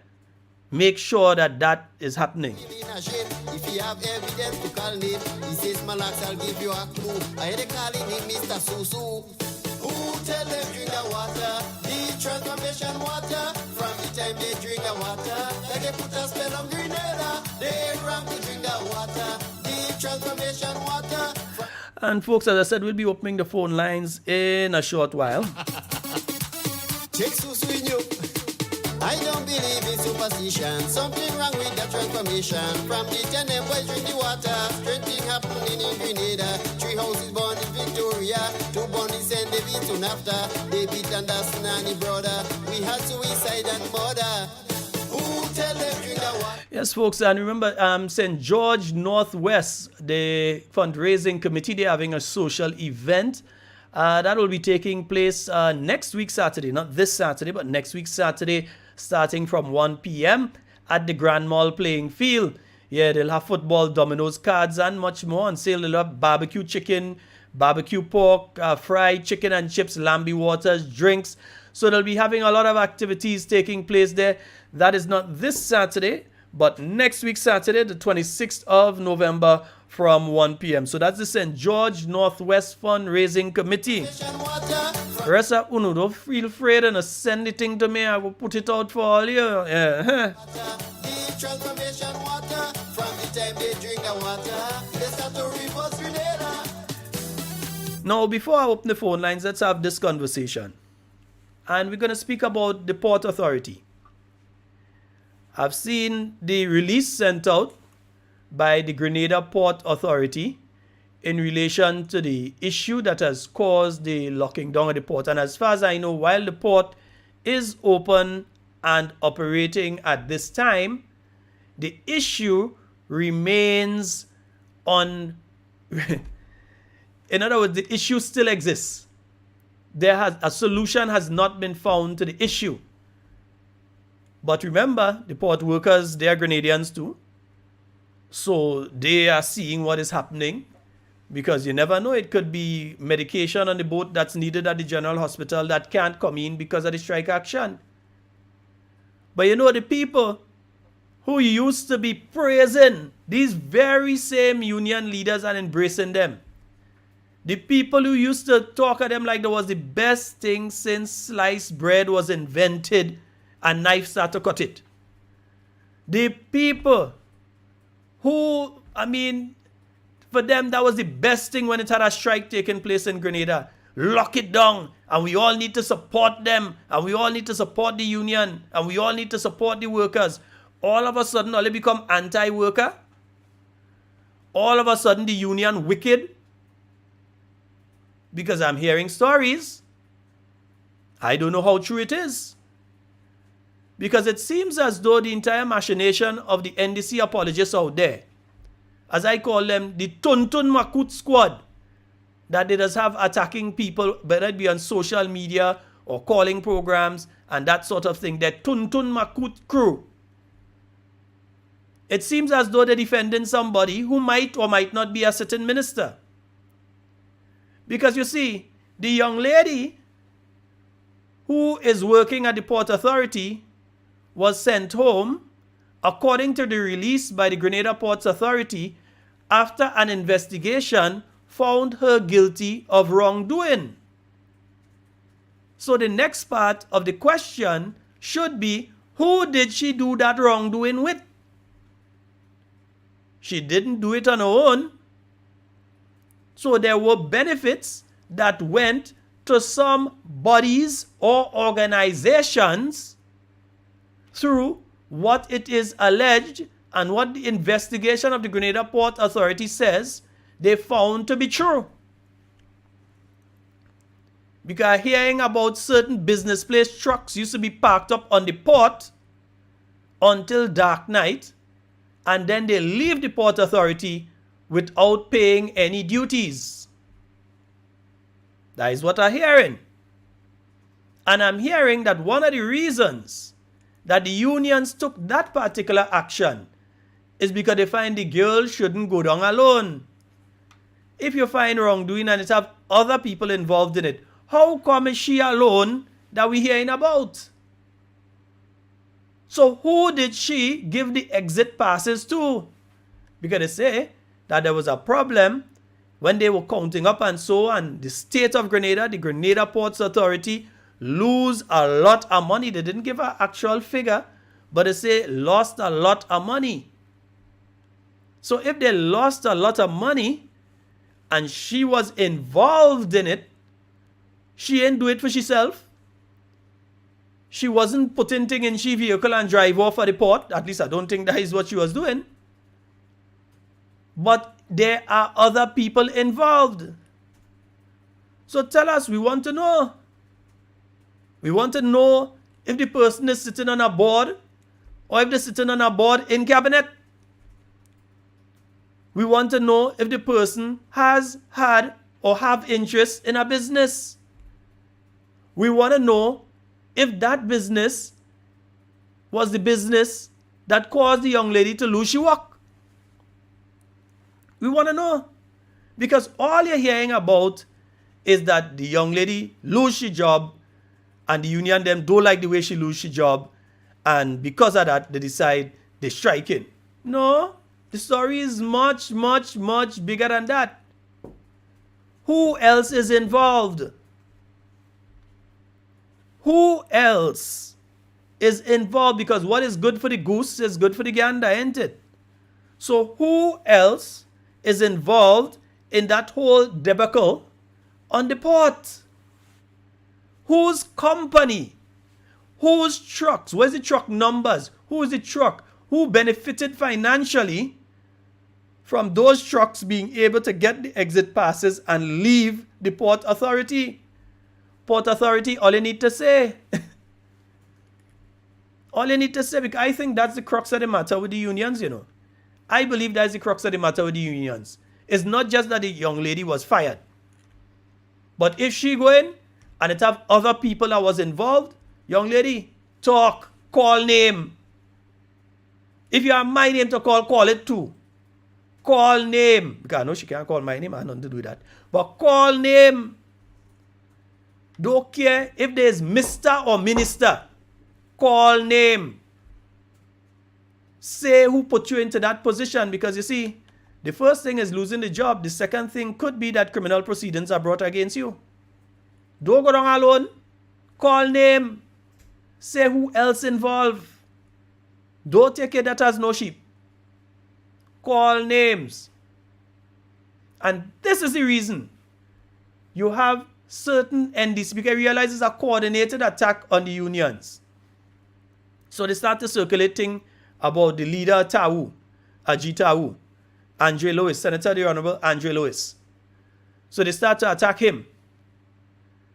Make sure that that is happening. If you have evidence to call name, he says, Malax, I'll give you a clue. I had a calling him Mr. Susu. Who tell them drink the water? The transformation water. From the time they drink the water, like they put a spell on Grenada. They ram to drink the water. The transformation water. And folks, as I said, we'll be opening the phone lines in a short while. Take Susu in you. I don't believe in superstition. Something wrong with the transformation. From the 10 boys drink the water. Strange thing happening in Grenada. 3 houses born in Victoria. 2 born in St. David soon after. David and Nani brother. We had suicide and murder. Who tell them drink the water. Yes, folks, and remember, St. George Northwest, the fundraising committee, they're having a social event that will be taking place next week Saturday, not this Saturday, but next week Saturday, starting from 1 p.m. at the Grand Mall playing field. Yeah, they'll have football, dominoes, cards, and much more on sale. They'll have barbecue chicken, barbecue pork, fried chicken and chips, lambi waters, drinks. So they'll be having a lot of activities taking place there. That is not this Saturday, but next week Saturday, the 26th of November from 1 p.m. So that's the St. George Northwest Fundraising Committee. The rest of Uno, don't feel afraid and send the thing to me. I will put it out for all you. Yeah. Transformation water, from the time they drink the water, they start to reverse Grenada. Now, before I open the phone lines, let's have this conversation. And we're going to speak about the Port Authority. I've seen the release sent out by the Grenada Port Authority in relation to the issue that has caused the locking down of the port. And as far as I know, while the port is open and operating at this time, the issue remains on. In other words, the issue still exists. A solution has not been found to the issue. But remember, the port workers, they are Grenadians too. So they are seeing what is happening, because you never know, it could be medication on the boat that's needed at the general hospital that can't come in because of the strike action. But you know, the people who used to be praising these very same union leaders and embracing them, the people who used to talk at them like that was the best thing since sliced bread was invented and knife started to cut it. The people who, for them that was the best thing when it had a strike taking place in Grenada. Lock it down, and we all need to support them, and we all need to support the union, and we all need to support the workers. All of a sudden, all they become anti-worker. All of a sudden, the union wicked. Because I'm hearing stories. I don't know how true it is. Because it seems as though the entire machination of the NDC apologists out there, as I call them, the Tuntun Makut squad, that they just have attacking people, whether it be on social media or calling programs and that sort of thing, that Tuntun Makut crew. It seems as though they're defending somebody who might or might not be a sitting minister. Because you see, the young lady who is working at the Port Authority was sent home, according to the release by the Grenada Ports Authority, after an investigation found her guilty of wrongdoing. So the next part of the question should be, who did she do that wrongdoing with? She didn't do it on her own. So there were benefits that went to some bodies or organizations through what it is alleged and what the investigation of the Grenada Port Authority says they found to be true. Because hearing about certain business place trucks used to be parked up on the port until dark night, and then they leave the Port Authority without paying any duties. That is what I'm hearing. And I'm hearing that one of the reasons that the unions took that particular action is because they find the girl shouldn't go down alone. If you find wrongdoing and it have other people involved in it, how come is she alone that we're hearing about? So who did she give the exit passes to? Because they say that there was a problem when they were counting up and so on. The state of Grenada, the Grenada Ports Authority, lose a lot of money. They didn't give an actual figure, but they say lost a lot of money. So if they lost a lot of money and she was involved in it, she didn't do it for herself. She wasn't putting things in she vehicle and drive off at the port. At least I don't think that is what she was doing. But there are other people involved. So tell us, we want to know. We want to know if the person is sitting on a board or if they're sitting on a board in cabinet. We want to know if the person has had or have interest in a business. We want to know if that business was the business that caused the young lady to lose her work. We want to know. Because all you're hearing about is that the young lady lose her job and the union them don't like the way she lose her job, and because of that they decide they're striking. No, the story is much, much, much bigger than that. Who else is involved? Who else is involved? Because what is good for the goose is good for the gander, ain't it? So who else is involved in that whole debacle on the port? Whose company? Whose trucks? Where's the truck numbers? Who is the truck? Who benefited financially from those trucks being able to get the exit passes and leave the Port Authority? Port Authority, all you need to say. All you need to say, because I think that's the crux of the matter with the unions, you know. I believe that's the crux of the matter with the unions. It's not just that the young lady was fired. But if she go in and it have other people that was involved, young lady, talk, call name. If you have my name to call, call it too. Call name. Because I know she can't call my name, I have nothing to do with that. But call name. Don't care if there's Mr. or Minister. Call name. Say who put you into that position, because you see, the first thing is losing the job. The second thing could be that criminal proceedings are brought against you. Don't go down alone. Call name. Say who else involved. Don't take it that has no sheep. Call names. And this is the reason you have certain NDC, because realize it's a coordinated attack on the unions. So they start to circulating about the leader Tau, Ajit Tau, Andre Lewis, Senator the Honorable Andre Lewis. So they start to attack him.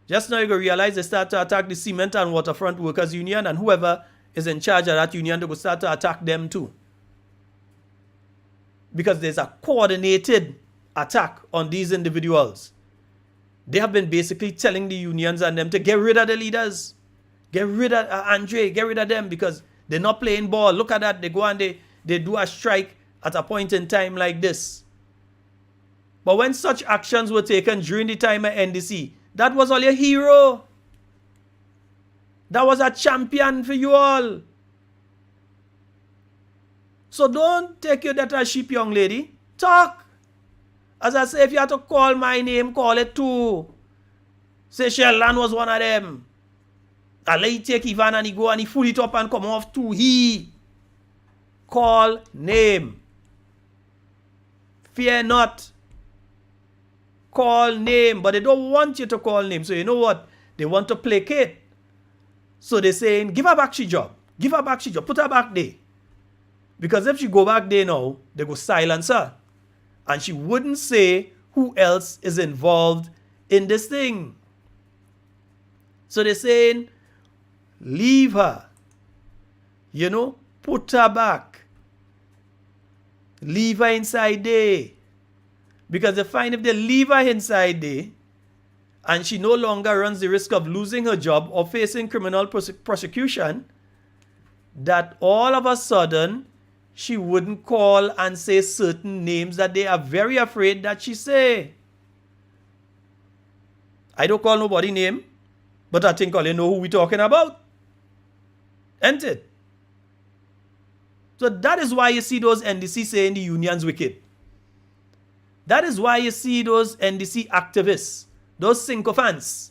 Just now you go realize they start to attack the Cement and Waterfront Workers Union, and whoever is in charge of that union, they will start to attack them too. Because there's a coordinated attack on these individuals. They have been basically telling the unions and them to get rid of the leaders. Get rid of Andre, get rid of them, because they're not playing ball. Look at that. They go and they do a strike at a point in time like this. But when such actions were taken during the time of NDC, that was all your hero. That was a champion for you all. So don't take you that as sheep, young lady. Talk. As I say, if you have to call my name, call it too. Say Sheldon was one of them. I let you take Ivan and he go and he full it up and come off too. He. Call name. Fear not. Call name. But they don't want you to call name. So you know what? They want to placate. So they're saying, give her back she job. Give her back she job. Put her back there. Because if she go back there now, they go silence her. And she wouldn't say who else is involved in this thing. So they're saying, leave her. You know, put her back. Leave her inside there. Because they find if they leave her inside there, and she no longer runs the risk of losing her job or facing criminal prosecution, that all of a sudden, she wouldn't call and say certain names that they are very afraid that she say. I don't call nobody name, but I think all you know who we talking about. Ain't it? So that is why you see those NDC saying the union's wicked. That is why you see those NDC activists, those sycophants,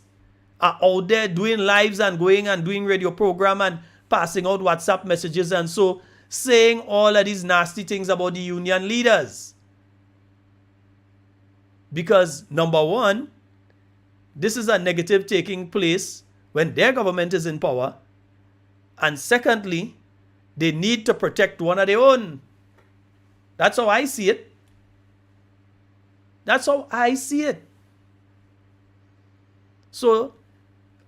are out there doing lives and going and doing radio program and passing out WhatsApp messages and so saying all of these nasty things about the union leaders. Because number one, this is a negative taking place when their government is in power. And secondly, they need to protect one of their own. That's how I see it. That's how I see it. So,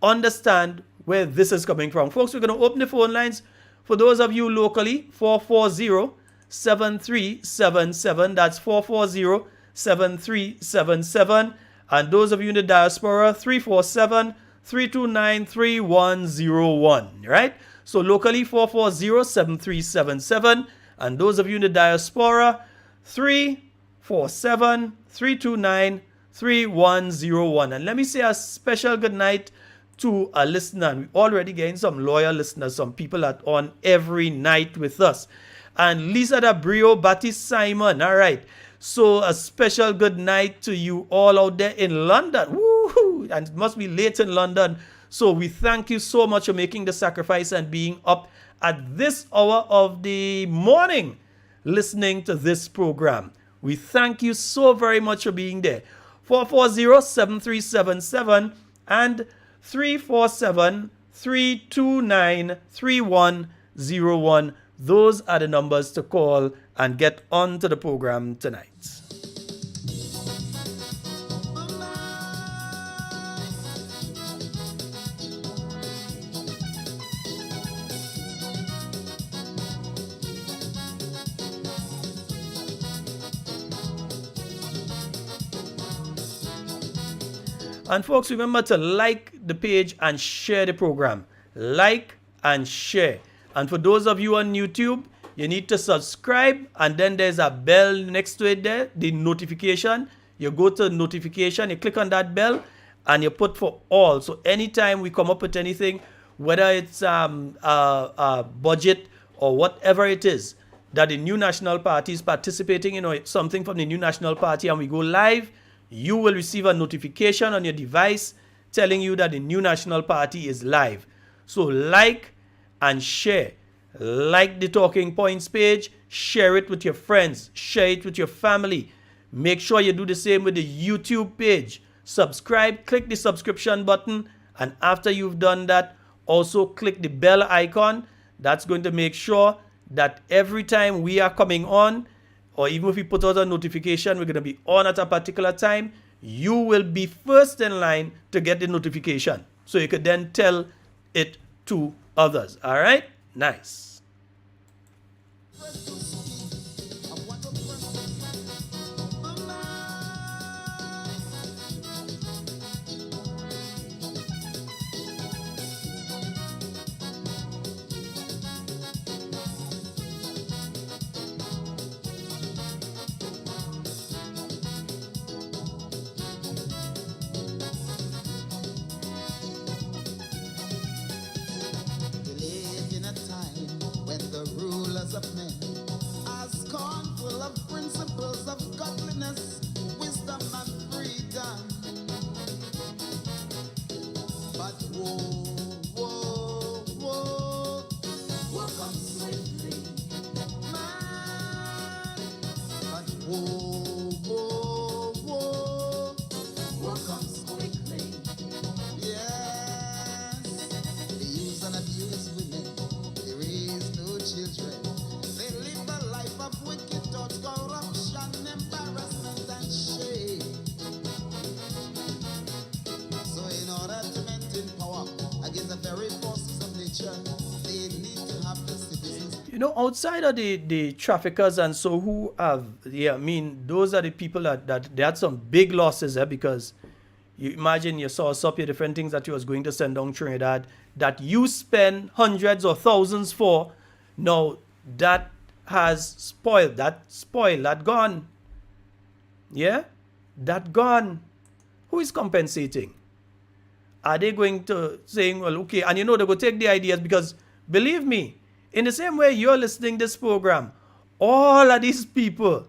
understand where this is coming from. Folks, we're going to open the phone lines. For those of you locally, 440-7377. That's 440-7377. And those of you in the diaspora, 347-329-3101. Right? So locally, 440-7377. And those of you in the diaspora, 347-329-3101. And let me say a special good night to a listener. And we're already getting some loyal listeners, some people that are on every night with us. And Lisa Dabrio, Batty Simon. All right. So a special good night to you all out there in London. Woo-hoo! And it must be late in London. So we thank you so much for making the sacrifice and being up at this hour of the morning listening to this program. We thank you so very much for being there. 440-7377 and 347-329-3101. Those are the numbers to call and get on to the program tonight. And folks, remember to like the page and share the program. Like and share. And for those of you on YouTube, you need to subscribe, and then there's a bell next to it there, the notification. You go to notification, you click on that bell, and you put for all. So anytime we come up with anything, whether it's a budget or whatever it is, that the New National Party is participating in, something from the New National Party, and we go live, you will receive a notification on your device telling you that the New National Party is live. So like and share. Like the Talking Points page, share it with your friends, share it with your family. Make sure you do the same with the YouTube page. Subscribe, click the subscription button, and after you've done that, also click the bell icon. That's going to make sure that every time we are coming on, or even if we put out a notification, we're going to be on at a particular time, you will be first in line to get the notification. So you could then tell it to others. All right? Nice. Outside of the traffickers and so who have, those are the people that they had some big losses because you imagine you saw up your different things that you was going to send down Trinidad that you spend hundreds or thousands for. Now that has spoiled, that gone. Yeah? That gone. Who is compensating? Are they going to saying, well, okay, and they're going to take the ideas because believe me, in the same way you're listening to this program, all of these people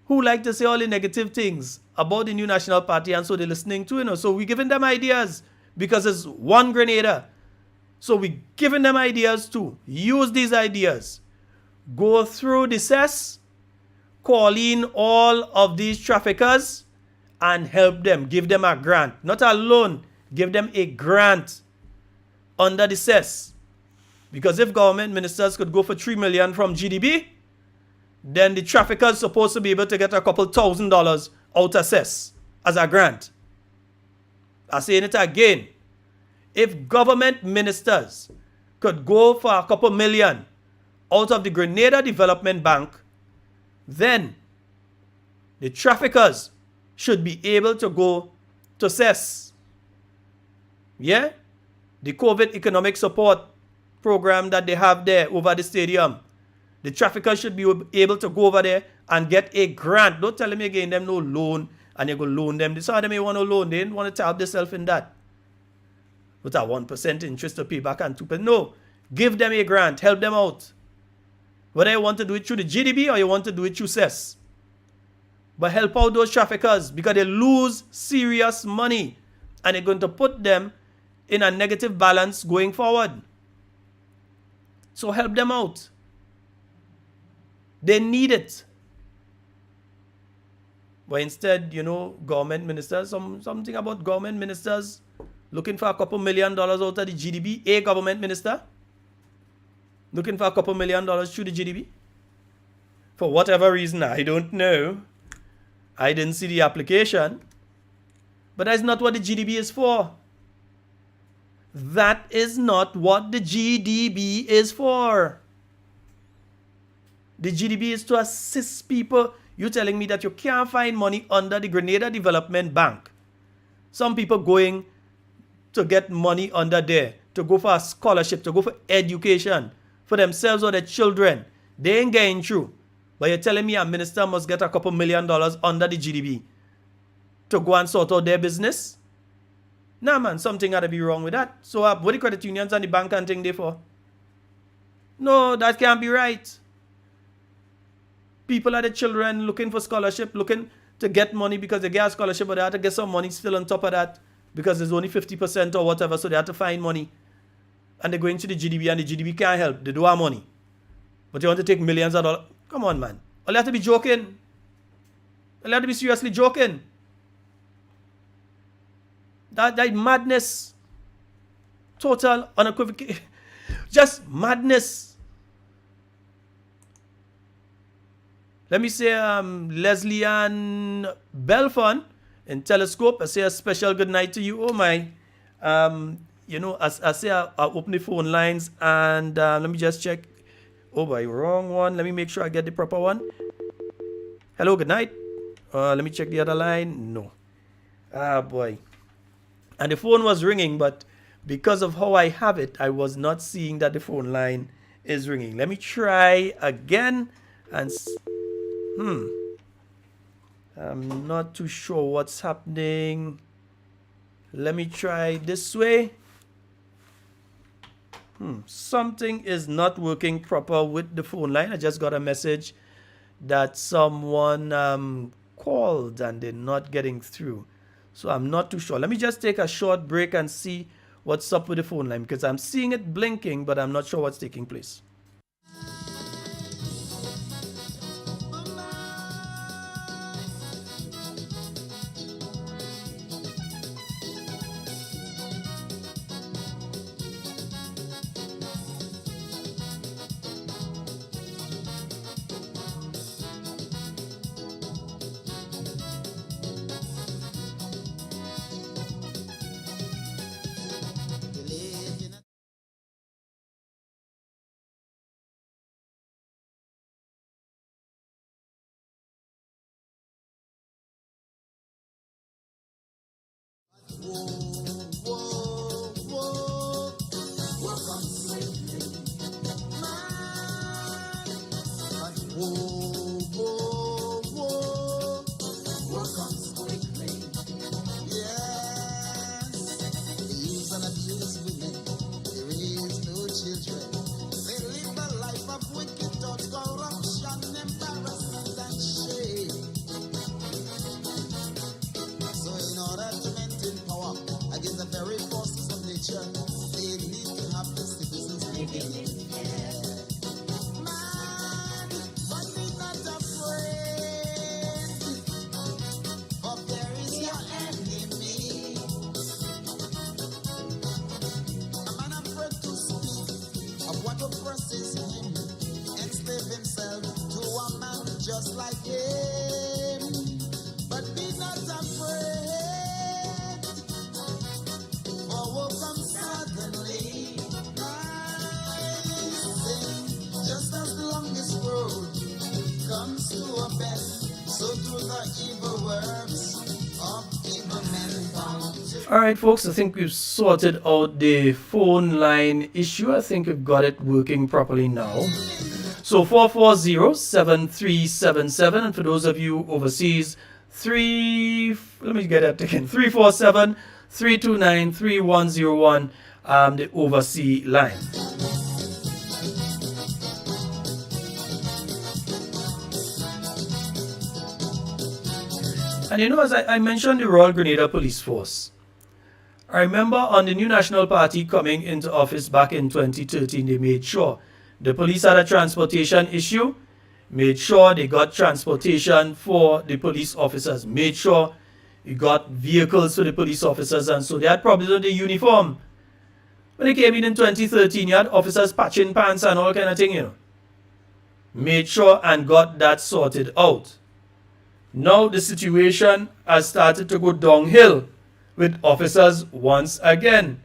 who like to say all the negative things about the New National Party, and so they're listening to, so we're giving them ideas because it's one Grenada. So we're giving them ideas too. Use these ideas. Go through the cess, call in all of these traffickers and help them. Give them a grant. Not a loan. Give them a grant under the cess. Because if government ministers could go for $3 million from GDP, then the traffickers supposed to be able to get a couple $1,000 out of cess as a grant. I'm saying it again. If government ministers could go for a couple million out of the Grenada Development Bank, then the traffickers should be able to go to CES. Yeah? The COVID economic support program that they have there over the stadium. The traffickers should be able to go over there and get a grant. Don't tell me again them no loan and you go loan them. Some of them may want to loan. They didn't want to tap themselves in that. With a 1% interest to pay back and 2%. No. Give them a grant. Help them out. Whether you want to do it through the GDB or you want to do it through CES. But help out those traffickers because they lose serious money and they're going to put them in a negative balance going forward. So help them out. They need it. But instead, government ministers, something about government ministers looking for a couple $1 million out of the GDB. A government minister looking for a couple $1 million through the GDB. For whatever reason, I don't know. I didn't see the application. But that's not what the GDB is for. That is not what the GDB is for. The GDB is to assist people. You're telling me that you can't find money under the Grenada Development Bank. Some people going to get money under there, to go for a scholarship, to go for education, for themselves or their children. They ain't getting through. But you're telling me a minister must get a couple $1 million under the GDB to go and sort out their business? Nah, man, something got to be wrong with that. So what the credit unions and the bank and thing they for? No, that can't be right. People are the children looking for scholarship, looking to get money because they get a scholarship, but they have to get some money still on top of that because there's only 50% or whatever, so they have to find money. And they're going to the GDB and the GDB can't help. They don't have money. But you want to take millions of dollars? Come on, man. All you have to be joking. All you have to be seriously joking. That madness. Total, unequivocal. Just madness. Let me say Leslie Ann Belfon in Telescope. I say a special good night to you. Oh my. I say I open the phone lines and let me just check. Oh boy, wrong one. Let me make sure I get the proper one. Hello, good night. Let me check the other line. No. Ah boy. And the phone was ringing, but because of how I have it, I was not seeing that the phone line is ringing. Let me try again and I'm not too sure what's happening. Let me try this way. Something is not working proper with the phone line. I just got a message that someone called and they're not getting through. So I'm not too sure. Let me just take a short break and see what's up with the phone line because I'm seeing it blinking, but I'm not sure what's taking place. All right, folks, I think we've sorted out the phone line issue. I think we've got it working properly now. So 440-7377, and for those of you overseas, let me get that again, 347-329-3101, the overseas line. And you know, as I mentioned the Royal Grenada Police Force, I remember on the new National Party coming into office back in 2013, they made sure the police had a transportation issue, made sure they got transportation for the police officers, made sure you got vehicles for the police officers, and so they had problems with the uniform. When they came in 2013, you had officers patching pants and all kind of thing, you know. Made sure and got that sorted out. Now the situation has started to go downhill with officers once again.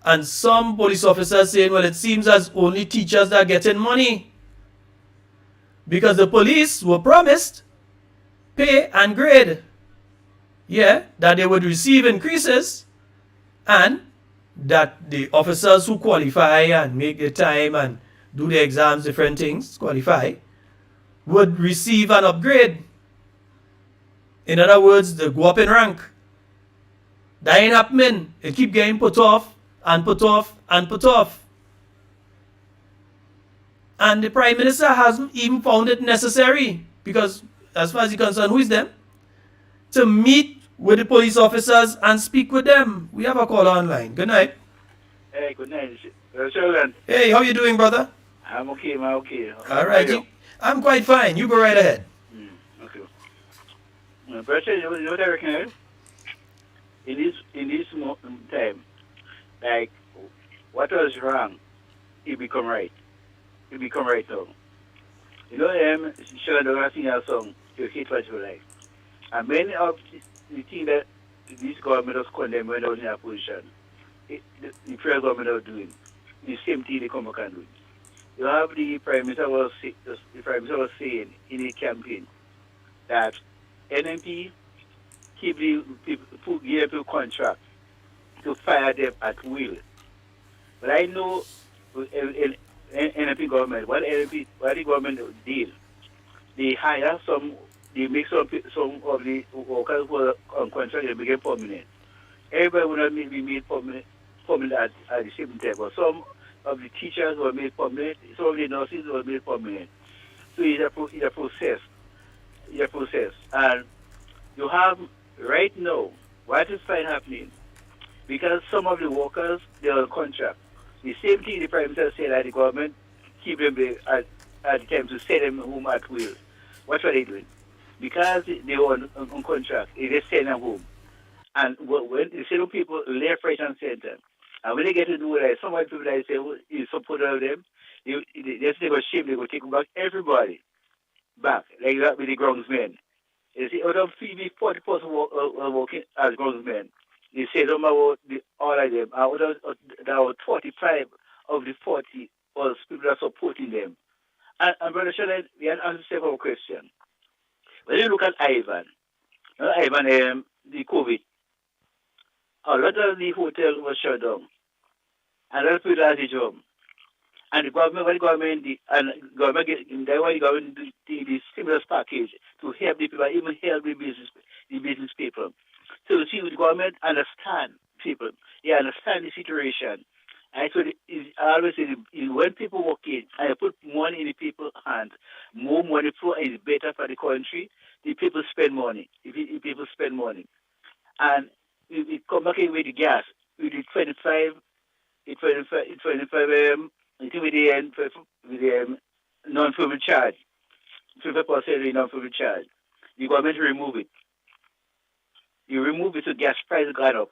And some police officers saying, well, it seems as only teachers that are getting money. Because the police were promised pay and grade. Yeah, that they would receive increases, and that the officers who qualify and make the time and do the exams, different things, qualify, would receive an upgrade. In other words, they go up in rank. That ain't happening. It keep getting put off and put off and put off. And the Prime Minister hasn't even found it necessary, because as far as he's concerned, who is them? To meet with the police officers and speak with them. We have a call online. Good night. Hey, good night. Sheldon. Hey, how you doing, brother? I'm okay, man. Okay. All right. I'm quite fine. You go right ahead. Okay. Brother, you know what I reckon? In this time, like, what was wrong, it become right. It become right now. You know, Sheldon, I sing a song, You Hate What You Like. And many of the things that this government was condemned when they was in opposition, the federal government was doing, the same thing they come back and do. You have the Prime Minister was saying in a campaign that NMP keep the people give to contract to fire them at will. But I know in NMP government, what the government did, they hire they make some of the workers who are on contract, they become permanent. Everybody will not be made permanent at the same time, but some of the teachers were made permanent, some of the nurses were made permanent. So it's a process. It's a process. And you have right now, what is fine happening? Because some of the workers, they are on contract. The same thing the Prime Minister said that the government keep them at the time to send them home at will. What were they doing? Because they were on contract, they just send them home. And when they send people left, right, and center, and when they get to do that, some white people that say, well, you support all of them, they just take a shame, they go take back everybody back, like that with the groundsmen. You see, out of 40% working as groundsmen, they say them about all of them. Out of 45 of the 40 was people that are supporting them. And Brother Sheldon, we had answered several questions. When you look at Ivan, the COVID, a lot of the hotel was shut down. And a lot of people lost their job. And the government, the government did the stimulus package to help the people, even help the business people. So you see, the government understand people. They understand the situation. And so I always say, when people work in and you put money in the people's hands, more money flow is better for the country. The people spend money. The people spend money. And we come back in with the gas, with the 25 with the non-fuel charge, 50% non-fuel charge. The government remove it. You remove it, so gas price gone up.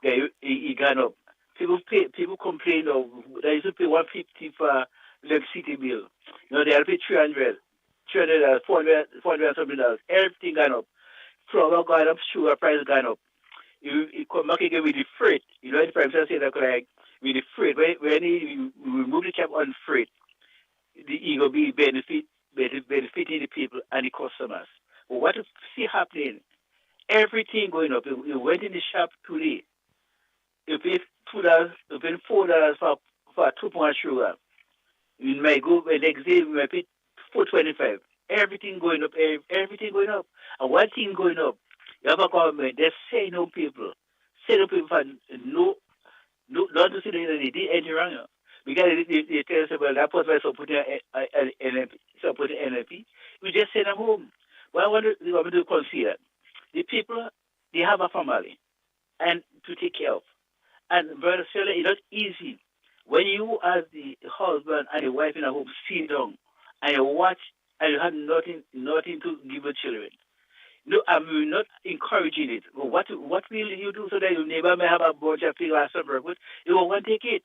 It gone up. People complain of they used to pay 150 for electricity bill. They have to pay 300, $400 something dollars. Everything gone up. Flour gone up, sugar price gone up. You come back again with the freight. The Prime Minister said that like with the freight, when you remove the cap on freight, it will be benefiting the people and the customers. But what you see happening? Everything going up. You went in the shop today. you pay $2, you pay $4 for 2 pound sugar. You might go the next day, you might pay $4.25. Everything going up, everything going up. And one thing going up, you have a government, they say no people. Say no people for not to see they did anything wrong. Because they tell us, well, that person is supporting an NLP, supporting NLP. We just send them home. But I want the government to consider the people, they have a family and to take care of. And brother Stella, it's not easy. When you as the husband and the wife in a home sit down and you watch and you have nothing to give the children. No, I'm not encouraging it. But what will you do so that your neighbor may have a bunch of people at some purpose? You won't take it.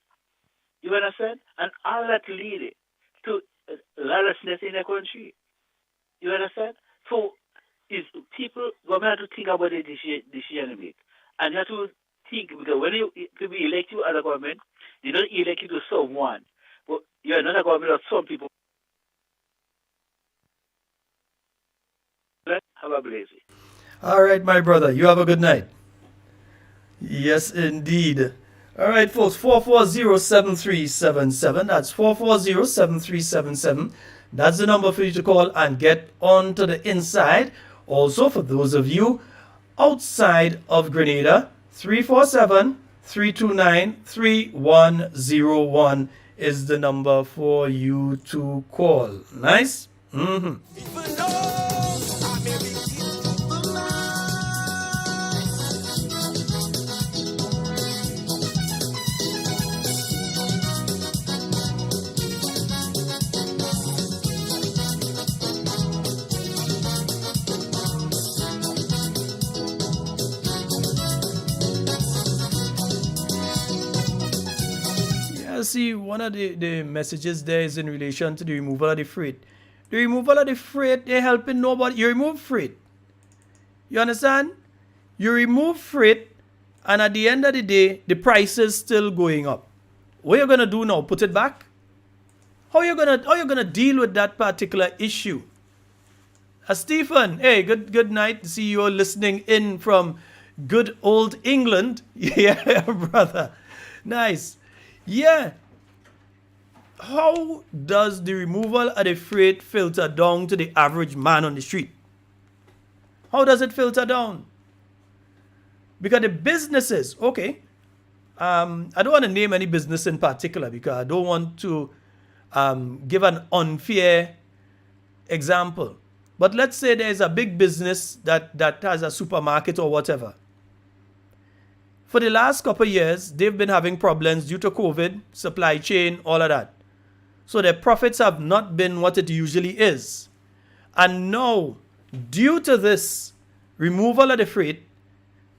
You understand? And all that lead to lawlessness in the country. You understand? So is people government have to think about the decision to make. And you have to think, because when you to be elected as a government, they don't elect you to someone. But you're not a government of some people. Have a blessing. All right, my brother. You have a good night. Yes, indeed. All right, folks. 440-7377. That's 440-7377. That's the number for you to call and get on to the inside. Also, for those of you outside of Grenada, 347-329-3101 is the number for you to call. Nice? Mm-hmm. See, one of the messages there is in relation to the removal of the freight. The removal of the freight, they're helping nobody. You remove freight. You understand? You remove freight, and at the end of the day, the price is still going up. What are you gonna do now? Put it back? How you gonna deal with that particular issue? Stephen, hey, good night. See you all listening in from good old England. Yeah, brother. Nice. Yeah. How does the removal of the freight filter down to the average man on the street? How does it filter down? Because the businesses, okay, I don't want to name any business in particular because I don't want to give an unfair example. But let's say there's a big business that has a supermarket or whatever. For the last couple of years, they've been having problems due to COVID, supply chain, all of that. So their profits have not been what it usually is. And now, due to this removal of the freight,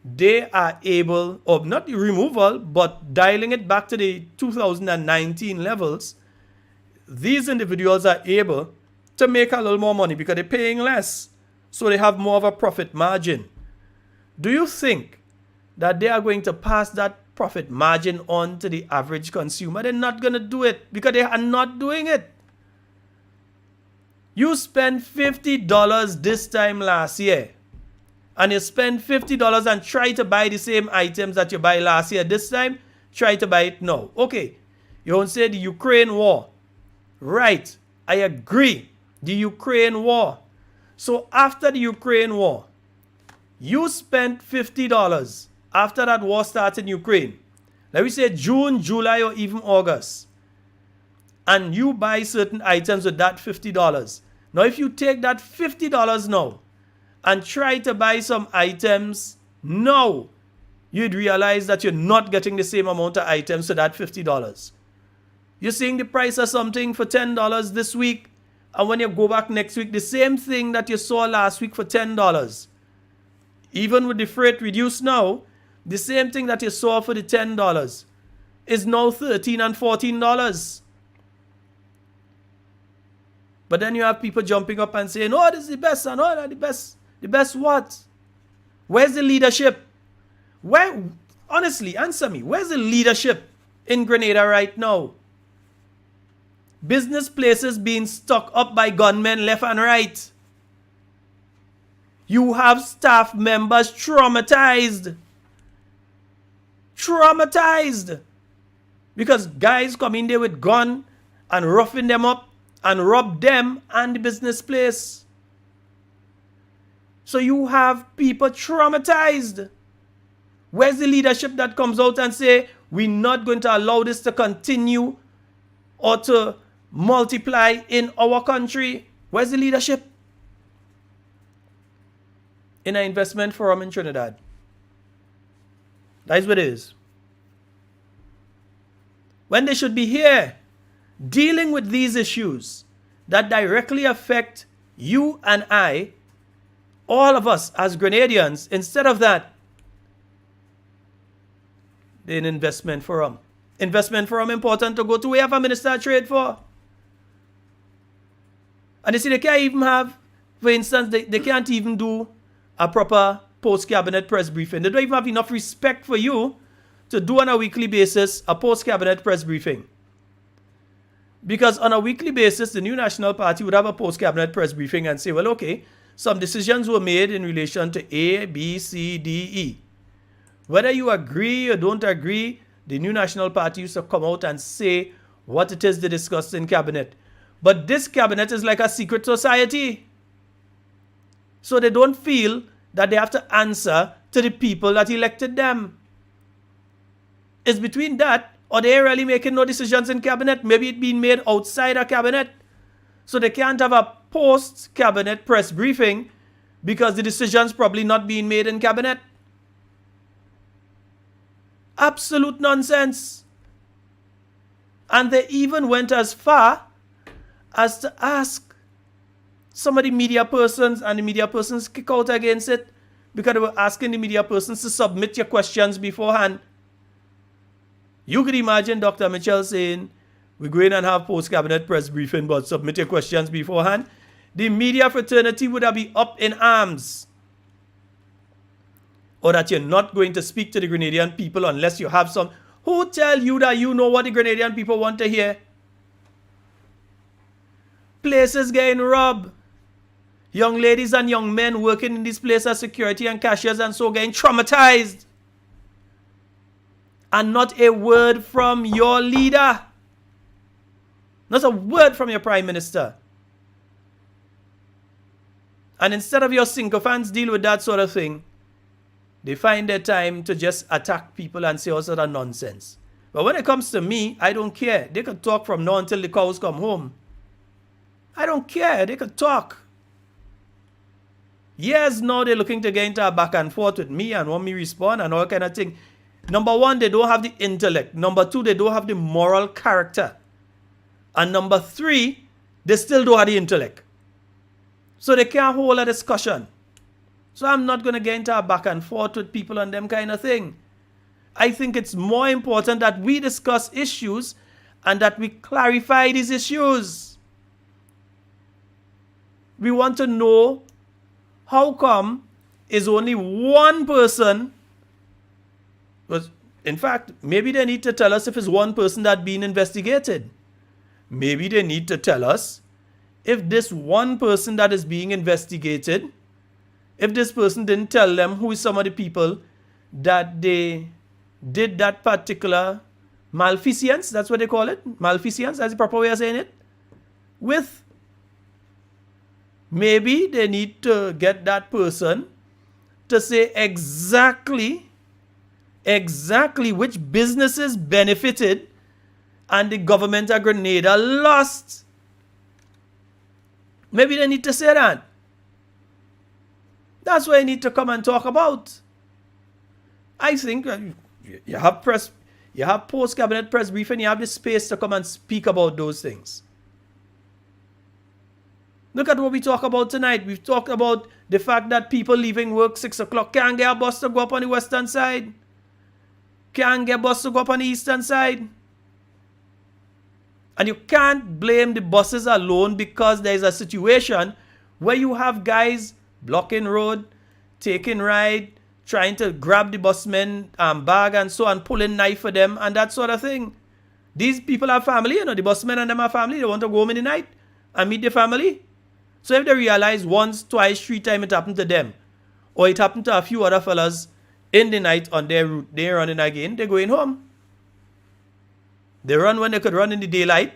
they are able, or not the removal, but dialing it back to the 2019 levels, these individuals are able to make a little more money because they're paying less. So they have more of a profit margin. Do you think that they are going to pass that profit margin on to the average consumer? They're not going to do it because they are not doing it. You spent $50 this time last year, and you spend $50 and try to buy the same items that you buy last year. This time, try to buy it now. Okay, you won't say the Ukraine war. Right, I agree. The Ukraine war. So after the Ukraine war, you spent $50 after that war started in Ukraine. Let me say June, July, or even August. And you buy certain items with that $50. Now, if you take that $50 now and try to buy some items now, you'd realize that you're not getting the same amount of items for that $50. You're seeing the price of something for $10 this week, and when you go back next week, the same thing that you saw last week for $10. Even with the freight reduced now, the same thing that you saw for the $10 is now $13 and $14. But then you have people jumping up and saying, oh, this is the best, and oh, the best. The best what? Where's the leadership? Where? Honestly, answer me. Where's the leadership in Grenada right now? Business places being stuck up by gunmen left and right. You have staff members traumatized. traumatized. Because guys come in there with gun and roughing them up and rob them and the business place. So you have people traumatized. Where's the leadership that comes out and say, we're not going to allow this to continue or to multiply in our country? Where's the leadership? In an investment forum in Trinidad. That's what it is. When they should be here dealing with these issues that directly affect you and I, all of us as Grenadians, instead of that, in investment forum. Investment forum important to go to. We have a minister of trade for. And you see, they can't even have, for instance, they can't even do a proper post-cabinet press briefing. They don't even have enough respect for you to do on a weekly basis a post-cabinet press briefing. Because on a weekly basis, the new National Party would have a post-cabinet press briefing and say, well, okay, some decisions were made in relation to A, B, C, D, E. Whether you agree or don't agree, the new National Party used to come out and say what it is they discussed in cabinet. But this cabinet is like a secret society. So they don't feel that they have to answer to the people that elected them. It's between that or they're really making no decisions in cabinet. Maybe it being made outside a cabinet. So they can't have a post-cabinet press briefing because the decision's probably not being made in cabinet. Absolute nonsense. And they even went as far as to ask some of the media persons, and the media persons kick out against it because they were asking the media persons to submit your questions beforehand. You could imagine Dr. Mitchell saying, we're going and have post-cabinet press briefing, but submit your questions beforehand. The media fraternity would have been up in arms. Or that you're not going to speak to the Grenadian people unless you have some. Who tell you that you know what the Grenadian people want to hear? Places getting robbed. Young ladies and young men working in these places as security and cashiers and so getting traumatized. And not a word from your leader. Not a word from your prime minister. And instead of your sycophants deal with that sort of thing, they find their time to just attack people and say all sort of nonsense. But when it comes to me, I don't care. They could talk from now until the cows come home. I don't care. They could talk. Years now they're looking to get into a back and forth with me and want me to respond and all kind of thing. Number one, they don't have the intellect. Number two, they don't have the moral character. And number three, they still don't have the intellect. So they can't hold a discussion. So I'm not going to get into a back and forth with people on them kind of thing. I think it's more important that we discuss issues and that we clarify these issues. We want to know how come is only one person. In fact, maybe they need to tell us if it's one person that's being investigated. Maybe they need to tell us if this one person that is being investigated, if this person didn't tell them who is some of the people that they did that particular malfeasance, that's what they call it, malfeasance, that's the proper way of saying it, with. Maybe they need to get that person to say exactly which businesses benefited and the government of Grenada lost. Maybe they need to say that. That's what I need to come and talk about. I think you have post-cabinet press briefing, you have the space to come and speak about those things. Look at what we talk about tonight. We've talked about the fact that people leaving work 6 o'clock can't get a bus to go up on the western side. Can't get a bus to go up on the eastern side. And you can't blame the buses alone because there is a situation where you have guys blocking road, taking ride, trying to grab the busmen bag and so on, pulling knife for them and that sort of thing. These people have family, the busmen and them have family. They want to go home in the night and meet their family. So if they realize once, twice, 3 times it happened to them, or it happened to a few other fellas In the night on their route, they're running again, they're going home. They run when they could run in the daylight,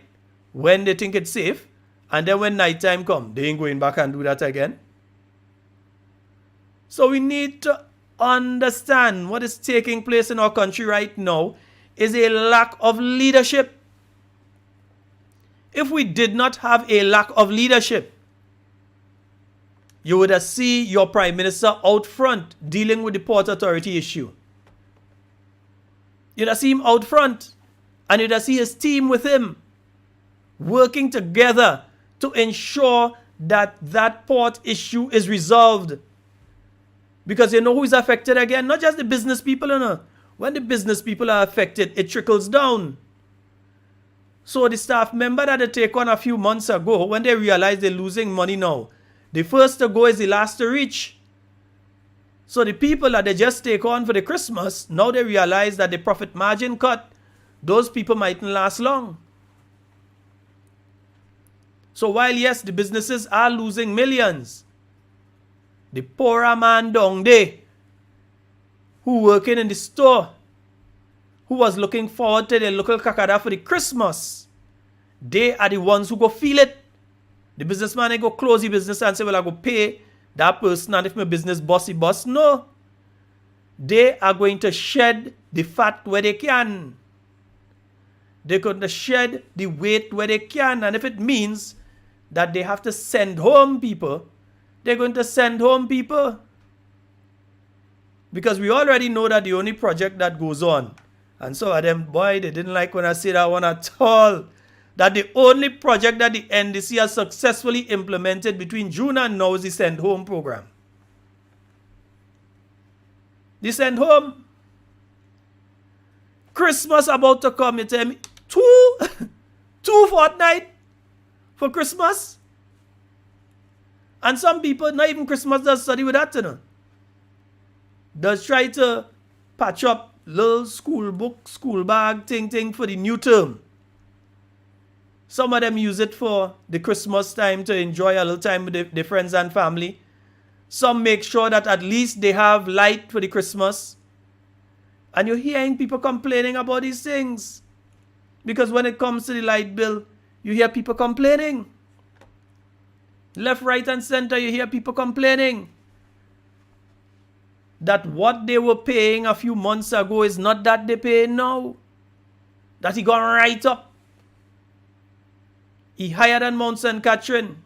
when they think it's safe, and then when nighttime comes, they ain't going back and do that again. So we need to understand what is taking place in our country right now is a lack of leadership. If we did not have a lack of leadership, you would have seen your Prime Minister out front dealing with the Port Authority issue. You'd have seen him out front, and you'd have seen his team with him, working together to ensure that that port issue is resolved. Because you know who is affected again? Not just the business people, you know. When the business people are affected, it trickles down. So the staff member that they take on a few months ago, when they realize they're losing money now, the first to go is the last to reach. So the people that they just take on for the Christmas, now they realize that the profit margin cut, those people mightn't last long. So while yes, the businesses are losing millions, the poorer man down there, who working in the store, who was looking forward to the local kakada for the Christmas, they are the ones who go feel it. The businessman ain't go close the business and say, well, I go pay that person, and if my business bossy boss. No. They are going to shed the fat where they can. They're going to shed the weight where they can. And if it means that they have to send home people, they're going to send home people. Because we already know that the only project that goes on, and some of them, boy, they didn't like when I say that one at all, that the only project that the NDC has successfully implemented between June and now is the Send Home program. The Send Home. Christmas about to come, you tell me, two fortnight for Christmas. And some people, not even Christmas, does study with that, you know. Does try to patch up little school book, school bag, thing for the new term. Some of them use it for the Christmas time to enjoy a little time with their friends and family. Some make sure that at least they have light for the Christmas. And you're hearing people complaining about these things. Because when it comes to the light bill, you hear people complaining. Left, right, and center, you hear people complaining that what they were paying a few months ago is not that they pay now. That he gone right up. He higher than Mount St. Catherine.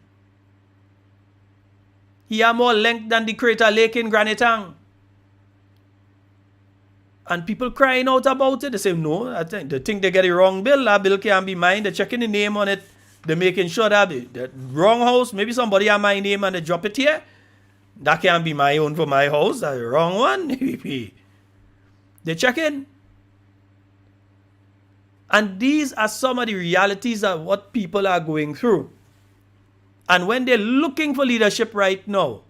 He have more length than the Crater Lake in Granitang. And people crying out about it. They say, no, they think they get the wrong bill. That bill can't be mine. They're checking the name on it. They're making sure that the wrong house, maybe somebody have my name and they drop it here. That can't be my own for my house. That's the wrong one. They're checking. And these are some of the realities of what people are going through. And when they're looking for leadership right now,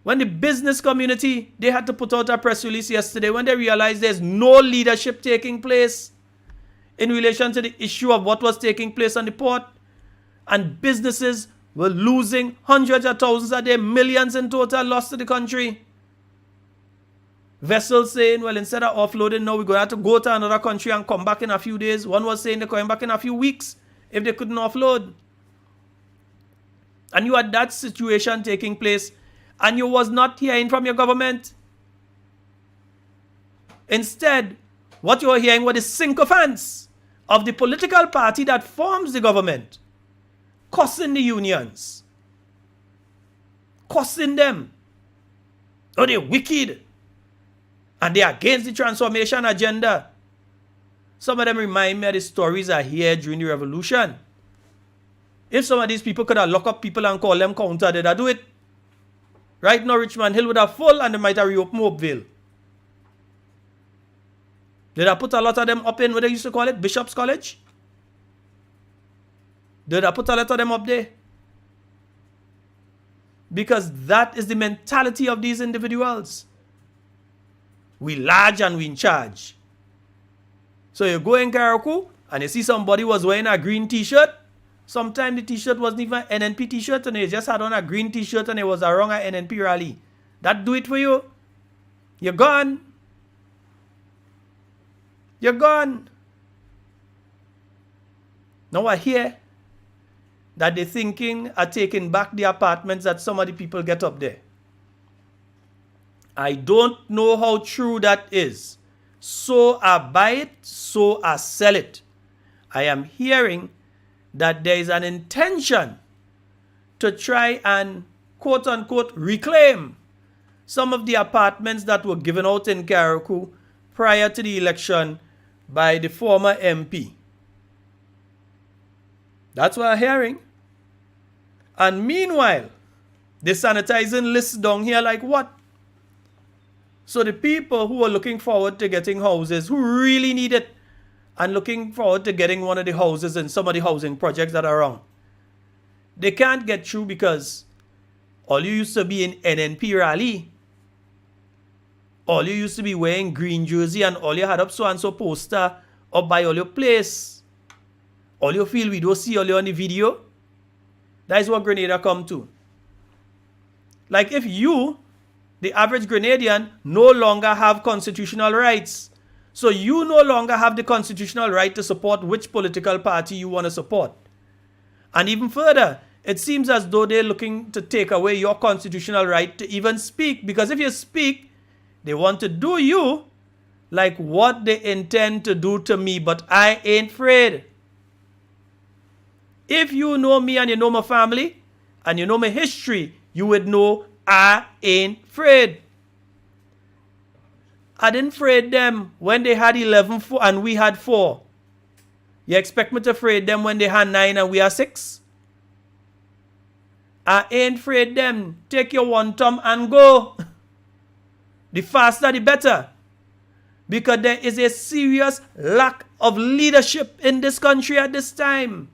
when the business community, they had to put out a press release yesterday when they realized there's no leadership taking place in relation to the issue of what was taking place on the port. And businesses were losing hundreds of thousands a day, millions in total lost to the country. Vessels saying, well, instead of offloading now, we're going to have to go to another country and come back in a few days. One was saying they're coming back in a few weeks if they couldn't offload. And you had that situation taking place and you was not hearing from your government. Instead, what you were hearing were the sycophants of the political party that forms the government, cussing the unions, cussing them. Oh, they're wicked. And they're against the transformation agenda. Some of them remind me of the stories I hear during the revolution. If some of these people could have locked up people and call them counter, they'd have do it. Right now, Richmond Hill would have full and they might have reopened Hopeville. They'd have put a lot of them up in what they used to call it, Bishop's College. They'd have put a lot of them up there. Because that is the mentality of these individuals. We large and we in charge. So you go in Karaku and you see somebody was wearing a green t-shirt. Sometimes the t-shirt wasn't even an NNP t-shirt and they just had on a green t-shirt and it was around an NNP rally. That do it for you. You're gone. You're gone. Now I hear that they're thinking of taking back the apartments that some of the people get up there. I don't know how true that is. So I buy it, so I sell it. I am hearing that there is an intention to try and quote unquote reclaim some of the apartments that were given out in Karaku prior to the election by the former MP. That's what I'm hearing. And meanwhile, the sanitizing list down here like what? So the people who are looking forward to getting houses, who really need it, and looking forward to getting one of the houses in some of the housing projects that are around, they can't get through because all you used to be in NNP rally, all you used to be wearing green jersey, and all you had up so-and-so poster up by all your place. All you feel we don't see all you on the video. That is what Grenada come to. Like if you, the average Grenadian, no longer have constitutional rights. So you no longer have the constitutional right to support which political party you want to support. And even further, it seems as though they're looking to take away your constitutional right to even speak. Because if you speak, they want to do you like what they intend to do to me. But I ain't afraid. If you know me and you know my family and you know my history, you would know I ain't afraid. I didn't afraid them when they had 11 and we had 4. You expect me to afraid them when they had 9 and we are 6? I ain't afraid them. Take your one thumb and go. The faster the better. Because there is a serious lack of leadership in this country at this time.